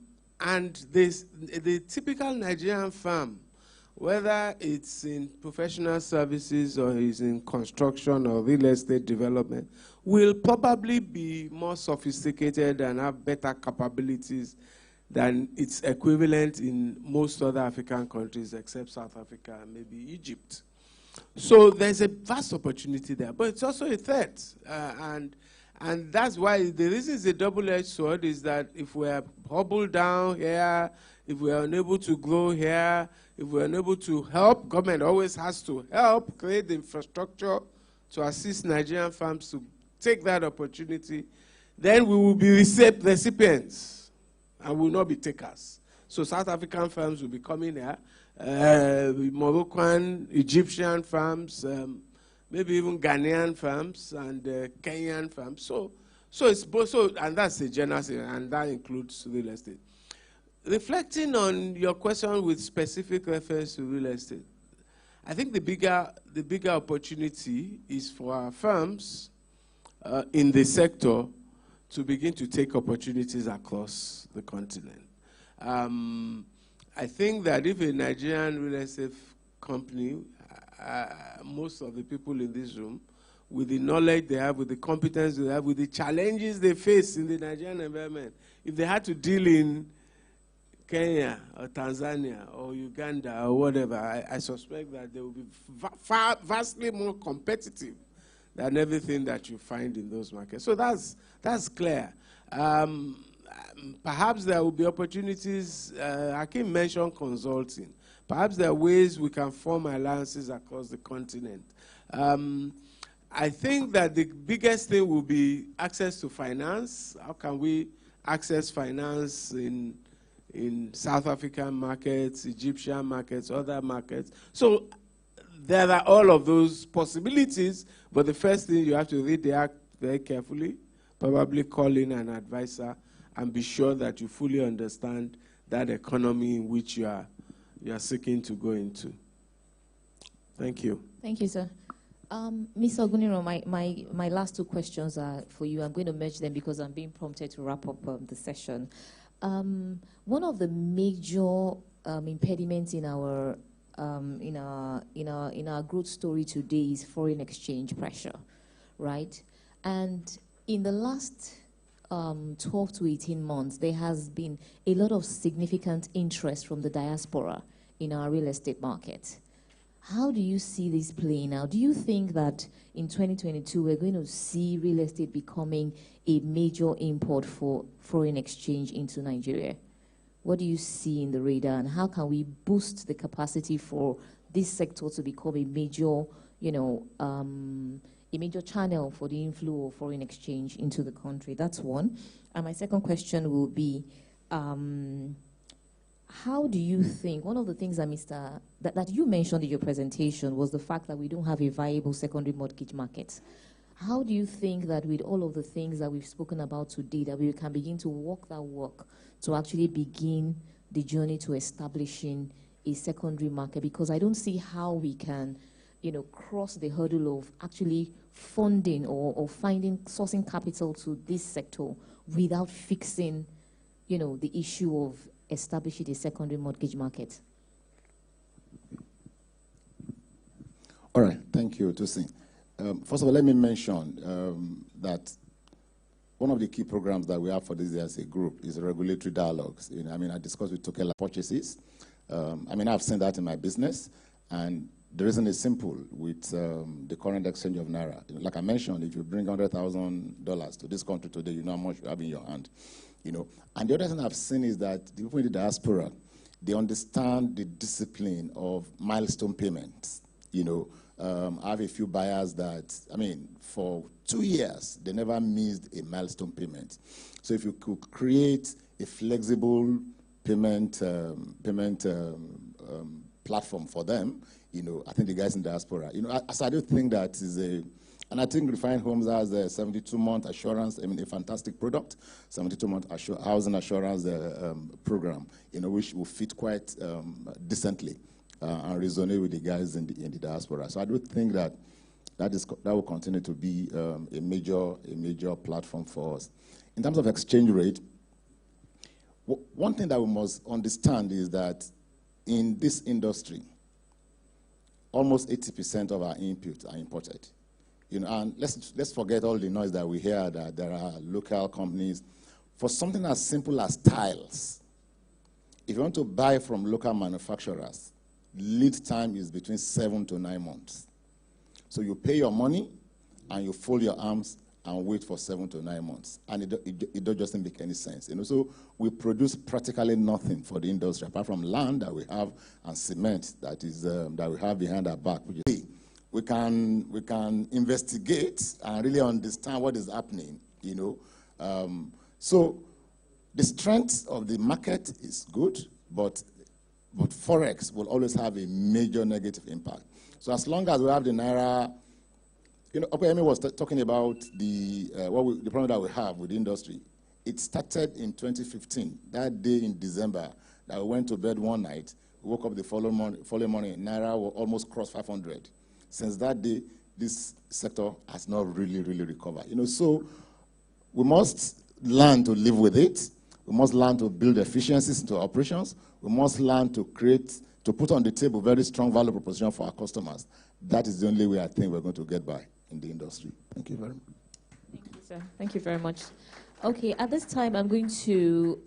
the typical Nigerian farm, whether it's in professional services or is in construction or real estate development, will probably be more sophisticated and have better capabilities than its equivalent in most other African countries except South Africa and maybe Egypt. So there's a vast opportunity there, but it's also a threat. And that's why the reason it's a double-edged sword is that if we are hobbled down here, if we are unable to grow here, if we are unable to help, government always has to help create the infrastructure to assist Nigerian farms to take that opportunity, then we will be recipients and will not be takers. So South African farms will be coming here, Moroccan, Egyptian farms, maybe even Ghanaian farms and Kenyan farms. So it's both, and that's a general thing, and that includes real estate. Reflecting on your question with specific reference to real estate, I think the bigger opportunity is for our firms in the sector to begin to take opportunities across the continent. I think that if a Nigerian real estate company, most of the people in this room, with the knowledge they have, with the competence they have, with the challenges they face in the Nigerian environment, if they had to deal in Kenya or Tanzania or Uganda or whatever, I suspect that they will be vastly more competitive than everything that you find in those markets. So that's clear. Perhaps there will be opportunities. Hakeem mentioned consulting. Perhaps there are ways we can form alliances across the continent. I think that the biggest thing will be access to finance. How can we access finance in South African markets, Egyptian markets, other markets? So there are all of those possibilities, but the first thing you have to read the act very carefully, probably call in an advisor, and be sure that you fully understand that economy in which you are seeking to go into. Thank you. Thank you, sir. Ms. Oguniro, my last two questions are for you. I'm going to merge them because I'm being prompted to wrap up the session. One of the major impediments in our growth story today is foreign exchange pressure, right? And in the last 12 to 18 months, there has been a lot of significant interest from the diaspora in our real estate market. How do you see this playing out? Do you think that in 2022 we're going to see real estate becoming a major import for foreign exchange into Nigeria? What do you see in the radar, and how can we boost the capacity for this sector to become a major, a major channel for the inflow of foreign exchange into the country? That's one. And my second question will be, how do you think, one of the things that you mentioned in your presentation was the fact that we don't have a viable secondary mortgage market. How do you think that with all of the things that we've spoken about today, that we can begin to walk that walk to actually begin the journey to establishing a secondary market? Because I don't see how we can, cross the hurdle of actually funding or sourcing capital to this sector without fixing, the issue of establishing a secondary mortgage market. All right, thank you, Tosin. First of all, let me mention that one of the key programs that we have for this year as a group is regulatory dialogues. I discussed with Tokela purchases. I've seen that in my business, and the reason is simple with the current exchange of Naira. Like I mentioned, if you bring $100,000 to this country today, you know how much you have in your hand. And the other thing I've seen is that the people in the diaspora, they understand the discipline of milestone payments. I have a few buyers that, for 2 years, they never missed a milestone payment. So if you could create a flexible payment platform for them, I think the guys in the diaspora, as I do think that is And I think Refined Homes has a 72-month assurance, I mean, a fantastic product, 72-month housing assurance program, which will fit quite decently and resonate with the guys in the diaspora. So I do think that will continue to be a major platform for us. In terms of exchange rate, one thing that we must understand is that in this industry, almost 80% of our inputs are imported. And let's forget all the noise that we hear that there are local companies. For something as simple as tiles, if you want to buy from local manufacturers, lead time is between 7 to 9 months. So you pay your money and you fold your arms and wait for 7 to 9 months. And it doesn't make any sense. So we produce practically nothing for the industry apart from land that we have and cement that we have behind our back. We can investigate and really understand what is happening, So the strength of the market is good, but Forex will always have a major negative impact. So as long as we have the Naira, Okuyemi was talking about the problem that we have with the industry. It started in 2015, that day in December, that we went to bed one night, we woke up the following morning, Naira will almost cross 500. Since that day, this sector has not really recovered. So we must learn to live with it. We must learn to build efficiencies into our operations. We must learn to put on the table very strong value proposition for our customers. That is the only way I think we're going to get by in the industry. Thank you very much. Thank you, sir. Thank you very much. Okay, at this time, I'm going to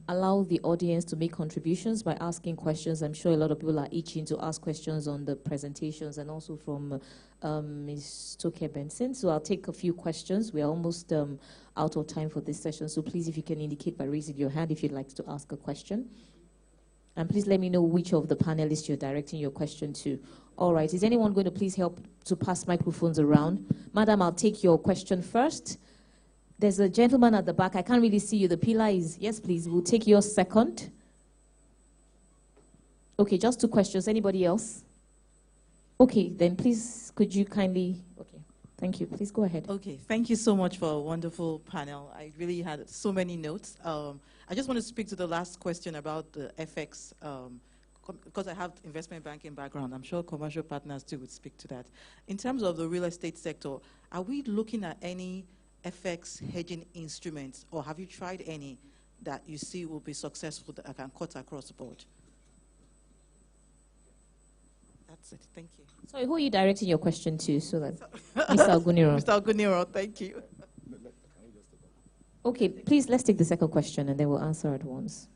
allow the audience to make contributions by asking questions. I'm sure a lot of people are itching to ask questions on the presentations and also from Ms. Toke Benson. So I'll take a few questions. We are almost out of time for this session. So please, if you can indicate by raising your hand if you'd like to ask a question. And please let me know which of the panelists you're directing your question to. All right, is anyone going to please help to pass microphones around? Madam, I'll take your question first. There's a gentleman at the back. I can't really see you. The pillar is, yes, please. We'll take yours second. Okay, just 2 questions. Anybody else? Okay, then please, could you kindly, okay. Thank you. Please go ahead. Okay, thank you so much for a wonderful panel. I really had so many notes. I just want to speak to the last question about the FX, because I have investment banking background. I'm sure commercial partners too would speak to that. In terms of the real estate sector, are we looking at any FX hedging instruments, or have you tried any that you see will be successful that I can cut across the board? That's it. Thank you. Sorry, who are you directing your question to? So that Mr. Oguniro. Mr. Oguniro, thank you. Okay, please, let's take the second question and then we'll answer at once.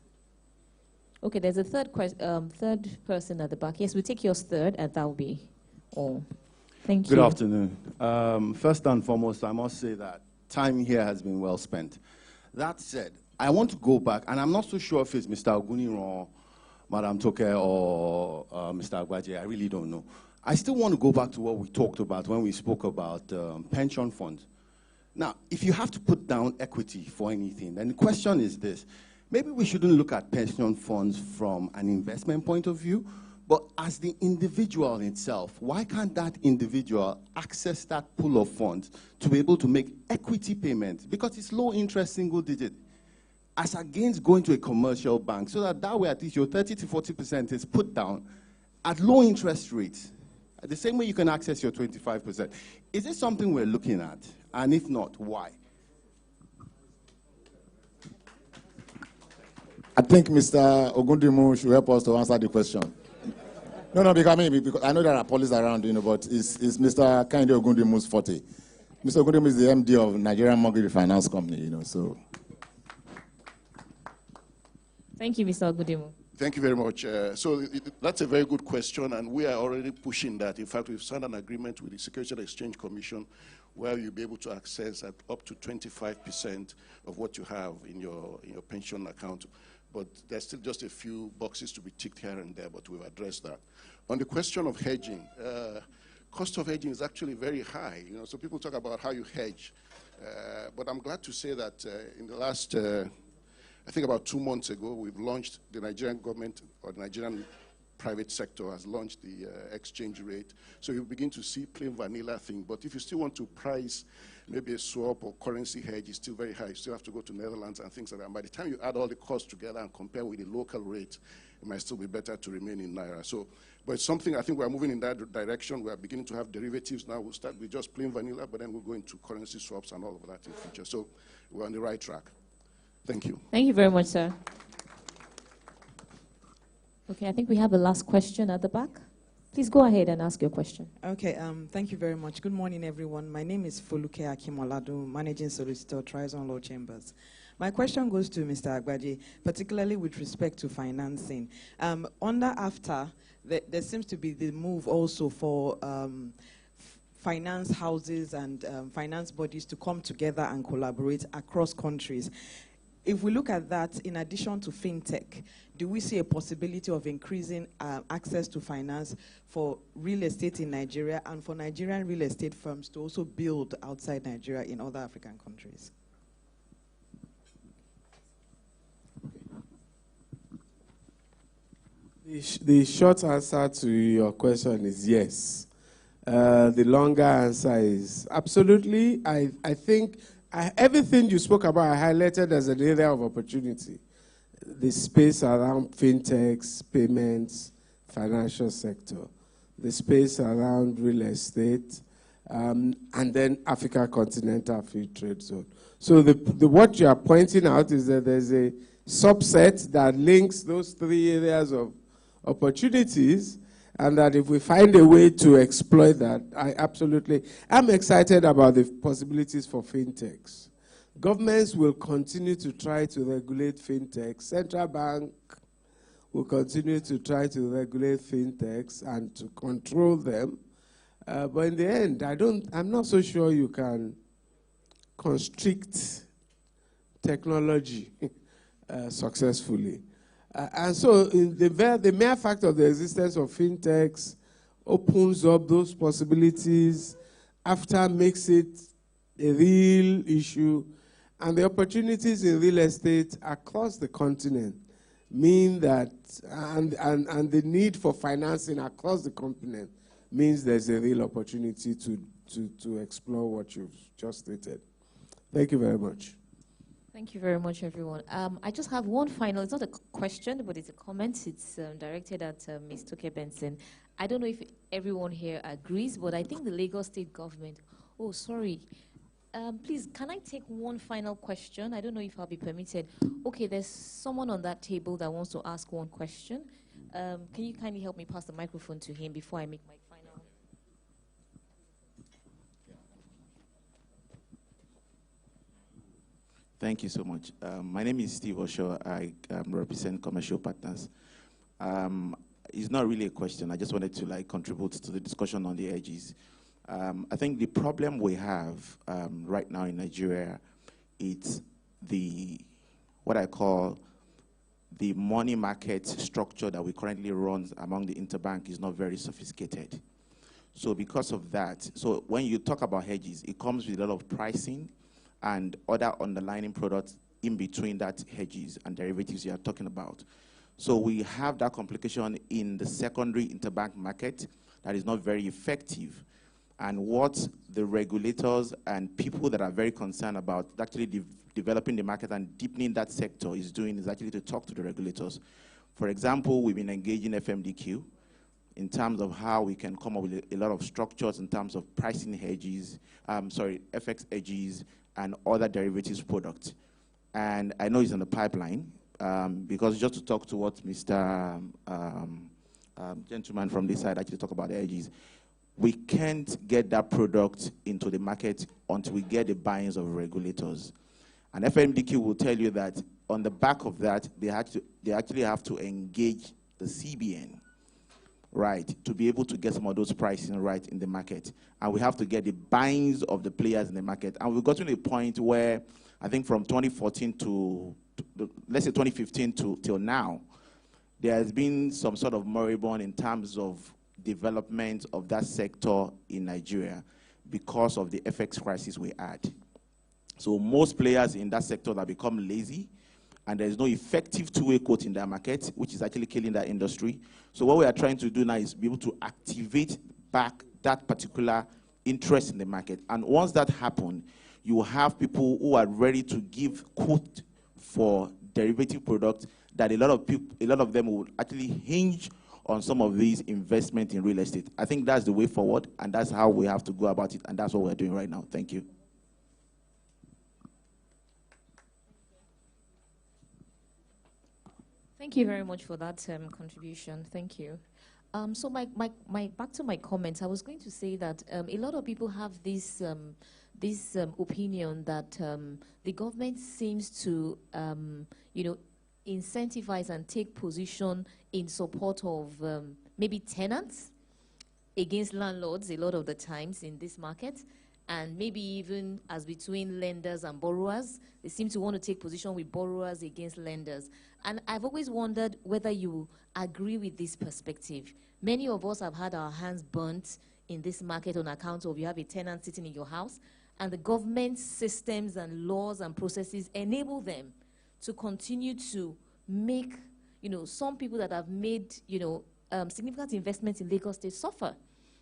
Okay, there's a third person at the back. Yes, we'll take yours third, and that will be all. Thank you. Good afternoon. First and foremost, I must say that time here has been well spent. That said, I want to go back, and I'm not so sure if it's Mr. Oguniro, Madam Toke, or Mr. Agbaje. I really don't know. I still want to go back to what we talked about when we spoke about pension funds. Now, if you have to put down equity for anything, then the question is this. Maybe we shouldn't look at pension funds from an investment point of view, but as the individual itself, why can't that individual access that pool of funds to be able to make equity payments? Because it's low interest, single digit, as against going to a commercial bank, so that way at least your 30 to 40% is put down at low interest rates. The same way you can access your 25%. Is this something we're looking at? And if not, why? I think Mr. Ogundimu should help us to answer the question. No, because I know there are police around, but it's Mr. Kehinde Ogundimu's forte. Mr. Ogundimu is the MD of Nigerian-British Finance Company, so. Thank you, Mr. Ogundimu. Thank you very much. So that's a very good question, and we are already pushing that. In fact, we've signed an agreement with the Securities and Exchange Commission where you'll be able to access at up to 25% of what you have in your pension account. But there's still just a few boxes to be ticked here and there, but we've addressed that. On the question of hedging, cost of hedging is actually very high. So people talk about how you hedge. But I'm glad to say that in the last, I think about 2 months ago, we've launched the Nigerian government or the Nigerian private sector has launched the exchange rate. So you begin to see plain vanilla thing. But if you still want to price maybe a swap or currency hedge, it's still very high. You still have to go to Netherlands and things like that. And by the time you add all the costs together and compare with the local rate, it might still be better to remain in Naira. So, but it's something, I think we're moving in that direction. We're beginning to have derivatives now. We'll start with just plain vanilla, but then we'll go into currency swaps and all of that in the future. So we're on the right track. Thank you. Thank you very much, sir. Okay, I think we have a last question at the back. Please go ahead and ask your question. Okay, thank you very much. Good morning, everyone. My name is Foluke Akimoladu, Managing Solicitor, Trison Law Chambers. My question goes to Mr. Agbaje, particularly with respect to financing. Under AFTA, there seems to be the move also for finance houses and finance bodies to come together and collaborate across countries. If we look at that, in addition to fintech, do we see a possibility of increasing access to finance for real estate in Nigeria and for Nigerian real estate firms to also build outside Nigeria in other African countries? The short answer to your question is yes. The longer answer is absolutely. I think everything you spoke about, I highlighted as an area of opportunity. The space around fintechs, payments, financial sector, the space around real estate, and then Africa Continental Free Trade Zone. So what you are pointing out is that there's a subset that links those three areas of opportunities, and that if we find a way to exploit that, I'm excited about the possibilities for fintechs. Governments will continue to try to regulate fintechs. Central bank will continue to try to regulate fintechs and to control them. But in the end, I'm not so sure you can constrict technology successfully. And so the mere fact of the existence of fintechs opens up those possibilities. AFTA makes it a real issue. And the opportunities in real estate across the continent mean that, and the need for financing across the continent means there's a real opportunity to explore what you've just stated. Thank you very much. Thank you very much, everyone. I just have one final, it's not a question, but it's a comment. It's directed at Ms. Toke Benson. I don't know if everyone here agrees, but I think the Lagos State government, please, can I take one final question? I don't know if I'll be permitted. Okay, there's someone on that table that wants to ask one question. Can you kindly help me pass the microphone to him before I make my final? Thank you so much. My name is Steve Osho. I represent Commercial Partners. It's not really a question. I just wanted to contribute to the discussion on the edges. I think the problem we have right now in Nigeria, it's what I call the money market structure that we currently run among the interbank is not very sophisticated. So because of that, so when you talk about hedges, it comes with a lot of pricing and other underlying products in between that hedges and derivatives you are talking about. So we have that complication in the secondary interbank market that is not very effective. And what the regulators and people that are very concerned about actually developing the market and deepening that sector is doing is actually to talk to the regulators. For example, we've been engaging FMDQ in terms of how we can come up with a lot of structures in terms of pricing hedges, FX hedges, and other derivatives products. And I know it's in the pipeline, because just to talk to what Mr. Gentleman from this side actually talk about the hedges, we can't get that product into the market until we get the buy-ins of regulators. And FMDQ will tell you that on the back of that, they actually have to engage the CBN, right, to be able to get some of those pricing right in the market. And we have to get the buy-ins of the players in the market. And we've got to a point where I think from 2014 to let's say 2015 till now, there has been some sort of moribund in terms of development of that sector in Nigeria because of the FX crisis we had. So most players in that sector have become lazy and there's no effective two-way quote in that market, which is actually killing that industry. So what we are trying to do now is be able to activate back that particular interest in the market. And once that happens, you will have people who are ready to give quote for derivative products that a lot of them will actually hinge on some of these investments in real estate. I think that's the way forward, and that's how we have to go about it, and that's what we're doing right now. Thank you. Thank you very much for that contribution. Thank you. So back to my comments, I was going to say that a lot of people have this opinion that the government seems to, incentivize and take position in support of maybe tenants against landlords a lot of the times in this market, and maybe even as between lenders and borrowers. They seem to want to take position with borrowers against lenders. And I've always wondered whether you agree with this perspective. Many of us have had our hands burnt in this market on account of you have a tenant sitting in your house, and the government systems and laws and processes enable them to continue to make, some people that have made, significant investments in Lagos State suffer.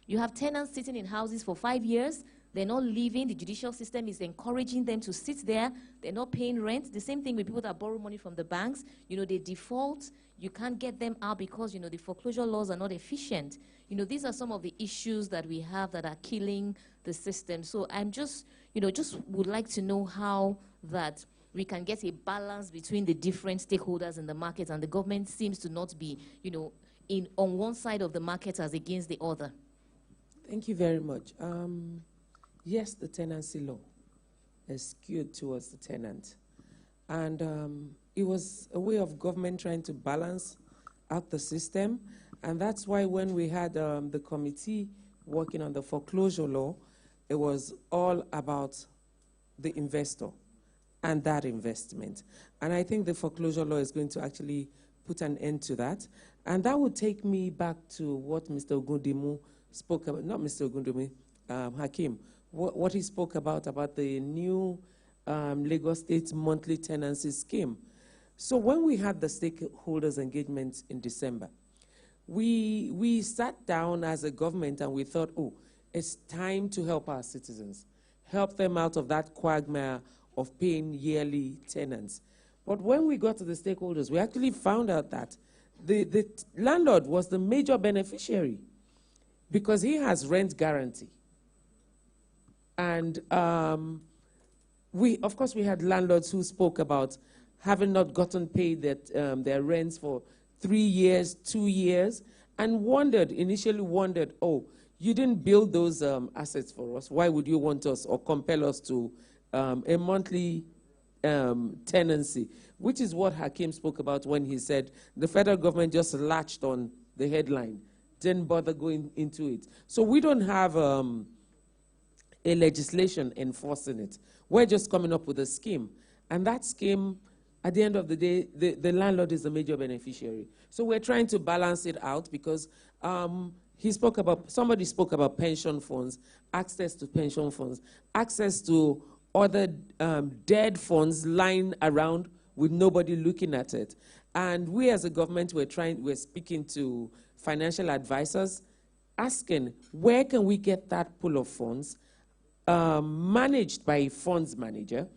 You have tenants sitting in houses for 5 years. They're not leaving. The judicial system is encouraging them to sit there. They're not paying rent. The same thing with people that borrow money from the banks. They default. You can't get them out because, the foreclosure laws are not efficient. These are some of the issues that we have that are killing the system. So I'm just would like to know how that we can get a balance between the different stakeholders in the market, and the government seems to not be, on one side of the market as against the other. Thank you very much. Yes, the tenancy law is skewed towards the tenant. And it was a way of government trying to balance out the system. And that's why when we had the committee working on the foreclosure law, it was all about the investor and that investment. And I think the foreclosure law is going to actually put an end to that. And that would take me back to what Mr. Ogundimu spoke about, not Mr. Ogundimu, Hakim, what he spoke about the new Lagos State monthly tenancy scheme. So when we had the stakeholders engagement in December, we sat down as a government and we thought, oh, it's time to help our citizens, help them out of that quagmire of paying yearly tenants. But when we got to the stakeholders, we actually found out that the landlord was the major beneficiary because he has rent guarantee. And of course, we had landlords who spoke about having not gotten paid their rents for 3 years, 2 years, and initially wondered, oh, you didn't build those assets for us. Why would you want us or compel us to a monthly tenancy? Which is what Hakim spoke about when he said the federal government just latched on the headline, didn't bother going into it. So we don't have a legislation enforcing it. We're just coming up with a scheme. And that scheme, at the end of the day, the landlord is the major beneficiary. So we're trying to balance it out because somebody spoke about pension funds, access to pension funds, access to other dead funds lying around with nobody looking at it. And we as a government, we're speaking to financial advisors, asking where can we get that pool of funds managed by a funds manager,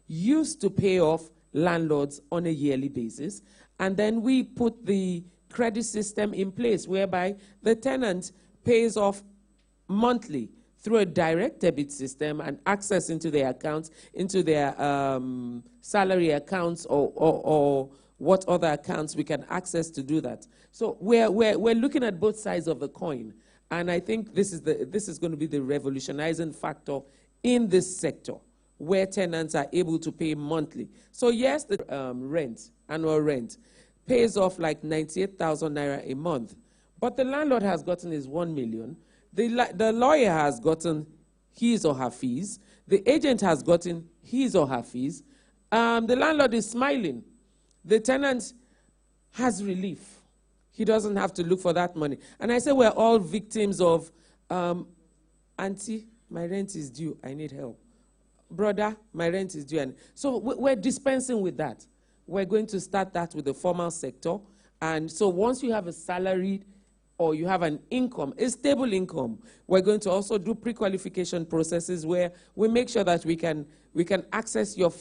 used to pay off landlords on a yearly basis, and then we put the credit system in place whereby the tenant pays off monthly through a direct debit system and access into their accounts, into their salary accounts or what other accounts we can access to do that. So we're looking at both sides of the coin. And I think this is going to be the revolutionizing factor in this sector, where tenants are able to pay monthly. So yes, the annual rent, pays off like 98,000 naira a month. But the landlord has gotten his 1 million. The lawyer has gotten his or her fees. The agent has gotten his or her fees. The landlord is smiling. The tenant has relief. He doesn't have to look for that money. And I say we're all victims of, auntie, my rent is due, I need help. Brother, my rent is due. And so we're dispensing with that. we're going to start that with the formal sector. And so once you have a salaried or you have an income, a stable income, we're going to also do pre-qualification processes where we make sure that we can access your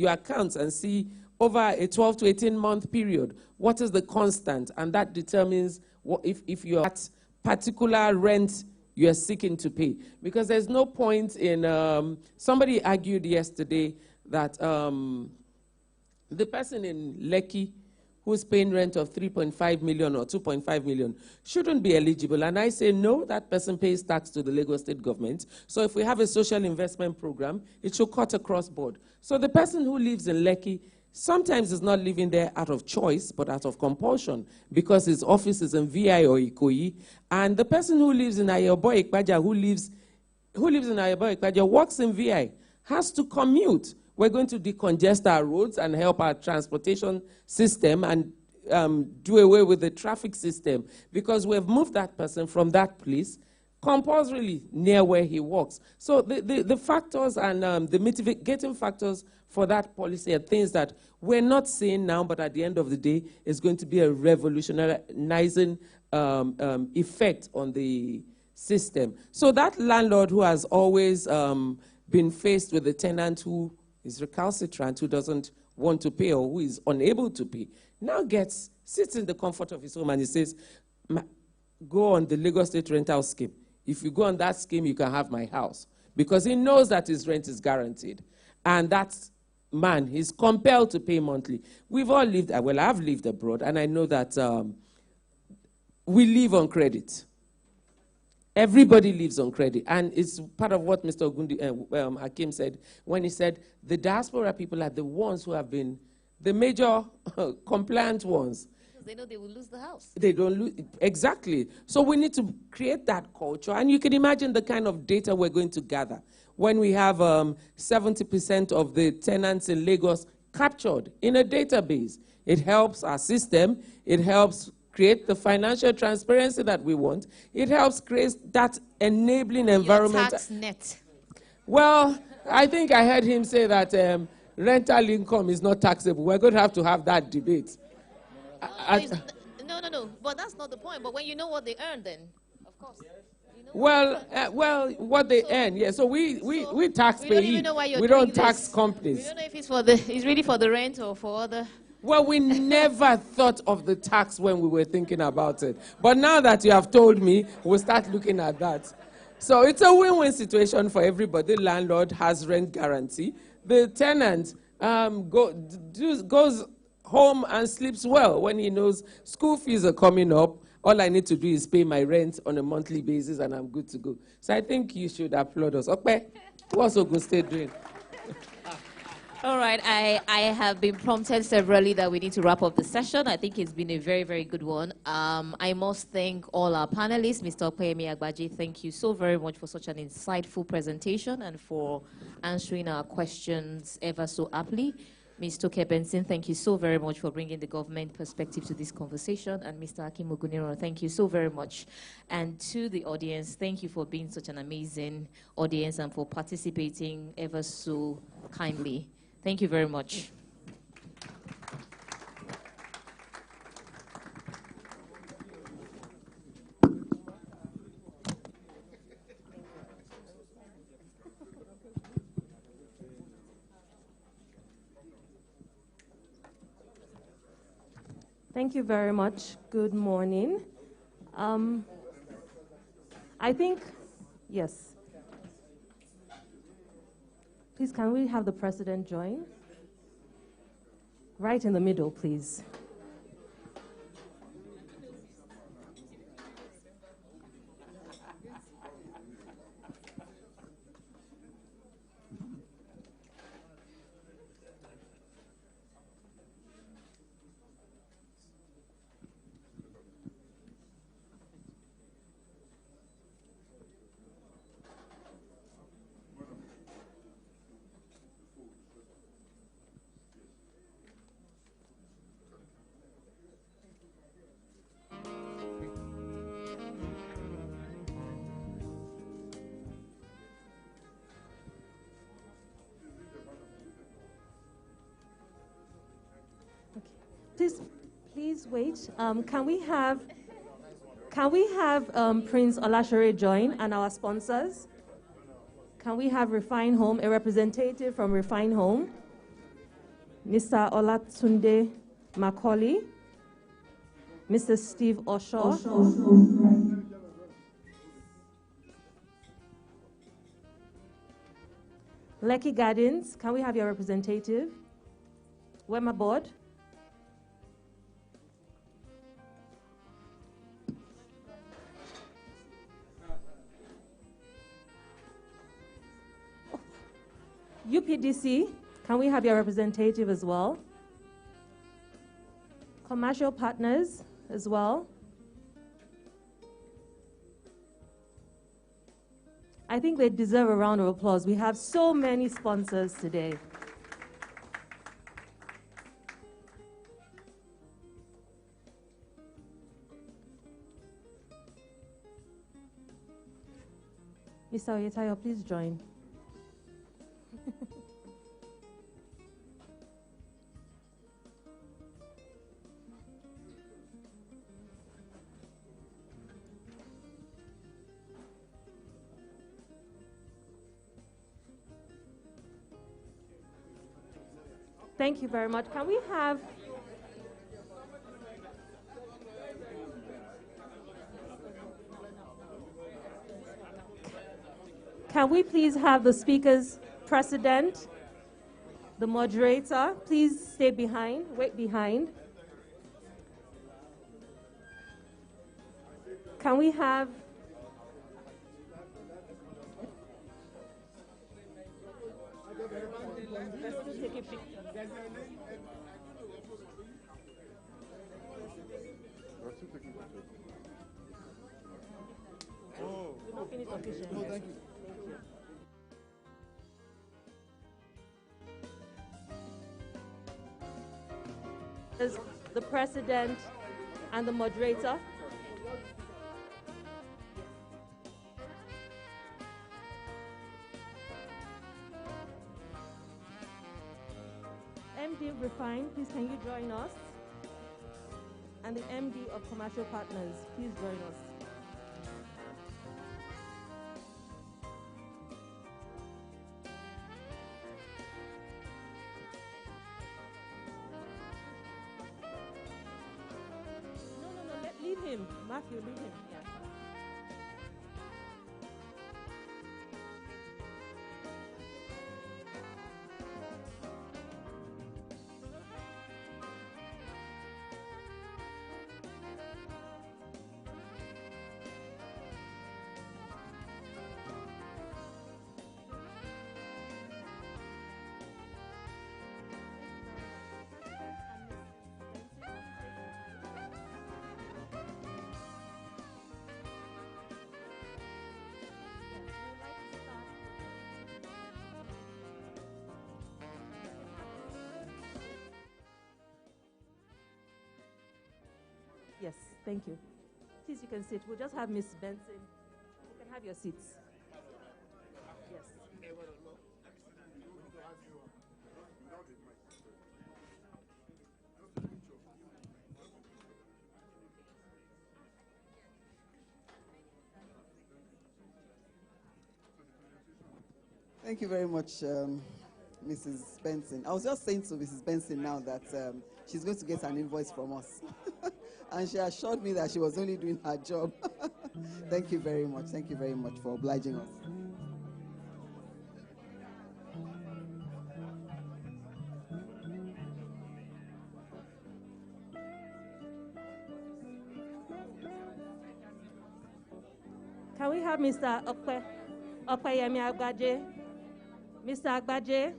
accounts and see over a 12 to 18-month period, what is the constant? And that determines what, if you're at particular rent you're seeking to pay. Because there's no point in, somebody argued yesterday that the person in Lekki who's paying rent of 3.5 million or 2.5 million shouldn't be eligible. And I say, no, that person pays tax to the Lagos state government. So if we have a social investment program, it should cut across board. So the person who lives in Lekki sometimes is not living there out of choice, but out of compulsion, because his office is in VI or Ikoyi. And the person who lives in Ayobo Ikpaja, who lives in Ayobo Ikpaja, works in VI, has to commute. We're going to decongest our roads and help our transportation system and do away with the traffic system, because we've moved that person from that place compulsorily near where he works. So the factors and the mitigating factors for that policy are things that we're not seeing now, but at the end of the day, is going to be a revolutionizing effect on the system. So that landlord who has always been faced with a tenant who is recalcitrant, who doesn't want to pay or who is unable to pay, now sits in the comfort of his home and he says, go on the Lagos State rental scheme. If you go on that scheme, you can have my house. Because he knows that his rent is guaranteed. And that man, he's compelled to pay monthly. We've all lived, well, I've lived abroad, and I know that we live on credit. Everybody lives on credit. And it's part of what Mr. Ogundi, Hakim said when he said the diaspora people are the ones who have been the major compliant ones. Because they know they will lose the house. They don't lose, exactly. So we need to create that culture. And you can imagine the kind of data we're going to gather when we have 70% of the tenants in Lagos captured in a database. It helps our system. It helps create the financial transparency that we want. It helps create that enabling environment. Your tax net. Well, I think I heard him say that rental income is not taxable. We're going to have that debate. No. But that's not the point. But when you know what they earn, then, of course. You know what they earn, yeah. So we tax payee. We don't tax companies. We don't know if it's really for the rent or for other. Well, we never thought of the tax when we were thinking about it. But now that you have told me, we'll start looking at that. So it's a win-win situation for everybody. The landlord has rent guarantee. The tenant goes home and sleeps well when he knows school fees are coming up. All I need to do is pay my rent on a monthly basis and I'm good to go. So I think you should applaud us. Okay, what's Ogun State doing? All right, I have been prompted severally that we need to wrap up the session. I think it's been a very, very good one. I must thank all our panelists. Mr. Opeyemi Agbaje, thank you so very much for such an insightful presentation and for answering our questions ever so aptly. Ms. Toke Benson, thank you so very much for bringing the government perspective to this conversation. And Mr. Hakim Oguniro, thank you so very much. And to the audience, thank you for being such an amazing audience and for participating ever so kindly. Thank you very much. Thank you very much. Good morning. I think, yes. Please, can we have the president join? Right in the middle, please. Please wait. Can we have Prince Olashere join and our sponsors? Can we have Refine Home, a representative from Refine Home? Mr. Olatunde Macaulay, Mr. Steve Oshaw. Lekki Gardens, can we have your representative? Wema Board. UPDC, can we have your representative as well? Commercial partners as well. I think they deserve a round of applause. We have so many sponsors today. Mr. Oyetayo, please join. Thank you very much. Can we have please have the speaker's president, the moderator, please stay behind, wait behind. Can we have Oh, thank you. the president and the moderator? MD of Refine, please can you join us? And the MD of Commercial Partners, please join us. Leave him. Matthew, leave him. Yeah. Yes, thank you. Please, you can sit. We'll just have Miss Benson. You can have your seats. Yes. Thank you very much, Mrs. Benson. I was just saying to Mrs. Benson now that she's going to get an invoice from us. And she assured me that she was only doing her job. Thank you very much. Thank you very much for obliging us. Can we have Mr. Opeyemi Agbaje? Mr. Agbaje?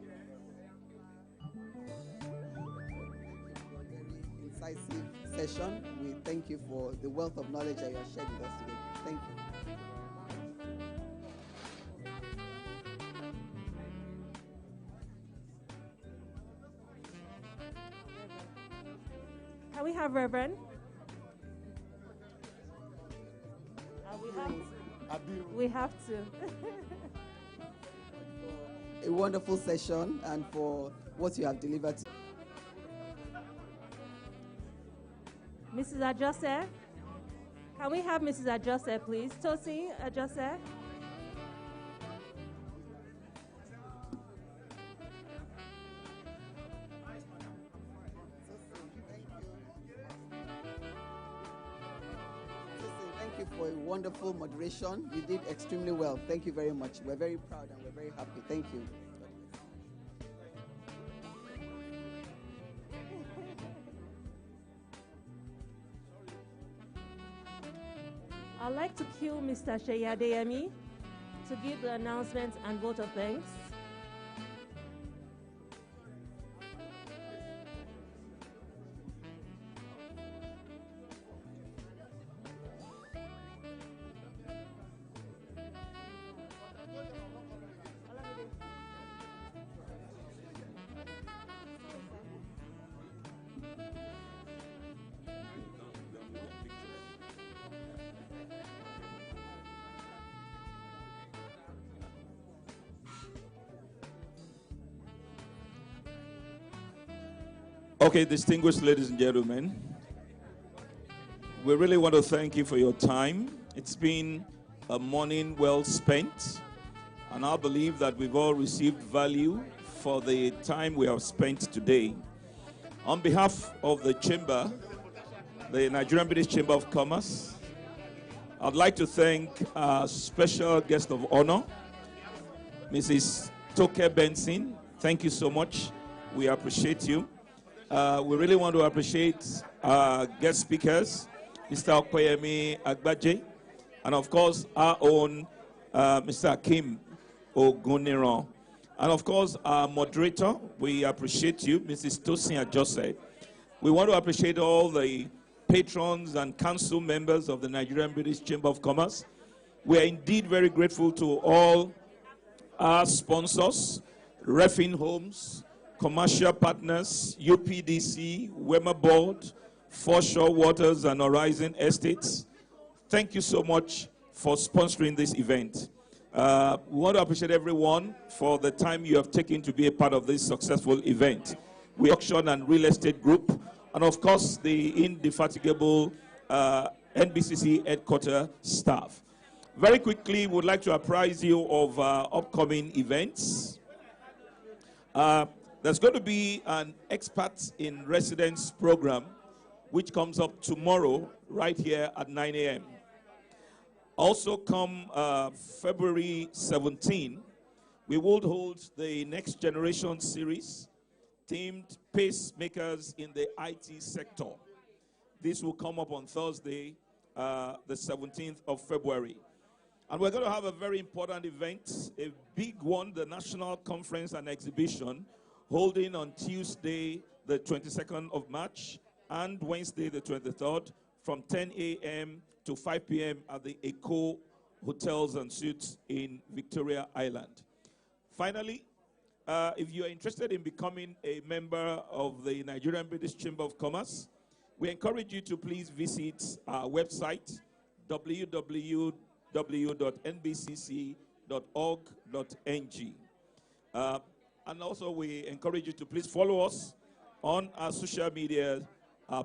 Incisive session. We thank you for the wealth of knowledge that you have shared with us today. Thank you. Can we have Reverend? We have to. A wonderful session and for what you have delivered. Mrs. Ajose? Can we have Mrs. Ajose, please? Tosi Ajose? Thank you for a wonderful moderation. You did extremely well. Thank you very much. We're very proud and we're very happy. Thank you. I'd like to cue Mr. Sheyadeyemi to give the announcement and vote of thanks. Okay, distinguished ladies and gentlemen, we really want to thank you for your time. It's been a morning well spent, and I believe that we've all received value for the time we have spent today. On behalf of the Chamber, the Nigerian-British Chamber of Commerce, I'd like to thank our special guest of honor, Mrs. Toke Benson. Thank you so much. We appreciate you. We really want to appreciate our guest speakers, Mr. Okoyemi Agbaje, and of course our own Mr. Akim Oguniran. And of course our moderator, we appreciate you, Mrs. Tosin Ajose. We want to appreciate all the patrons and council members of the Nigerian-British Chamber of Commerce. We are indeed very grateful to all our sponsors, Refin Homes, commercial partners, UPDC, Wema Board, Foreshore Waters and Horizon Estates. Thank you so much for sponsoring this event. We want to appreciate everyone for the time you have taken to be a part of this successful event. We Auction and Real Estate Group, and of course the indefatigable NBCC headquarter staff. Very quickly, we would like to apprise you of upcoming events. There's going to be an Experts in Residence program, which comes up tomorrow, right here at 9 a.m. Also come February 17, we will hold the Next Generation series, themed Pacemakers in the IT sector. This will come up on Thursday, the 17th of February. And we're going to have a very important event, a big one, the National Conference and Exhibition, holding on Tuesday, the 22nd of March, and Wednesday, the 23rd, from 10 a.m. to 5 p.m. at the Eco Hotels and Suites in Victoria Island. Finally, if you are interested in becoming a member of the Nigerian-British Chamber of Commerce, we encourage you to please visit our website, www.nbcc.org.ng. And also, we encourage you to please follow us on our social media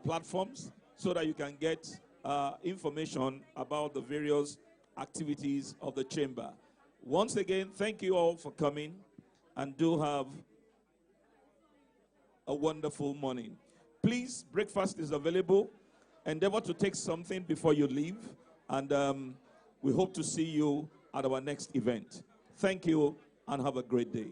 platforms so that you can get information about the various activities of the Chamber. Once again, thank you all for coming, and do have a wonderful morning. Please, breakfast is available. Endeavor to take something before you leave, and we hope to see you at our next event. Thank you, and have a great day.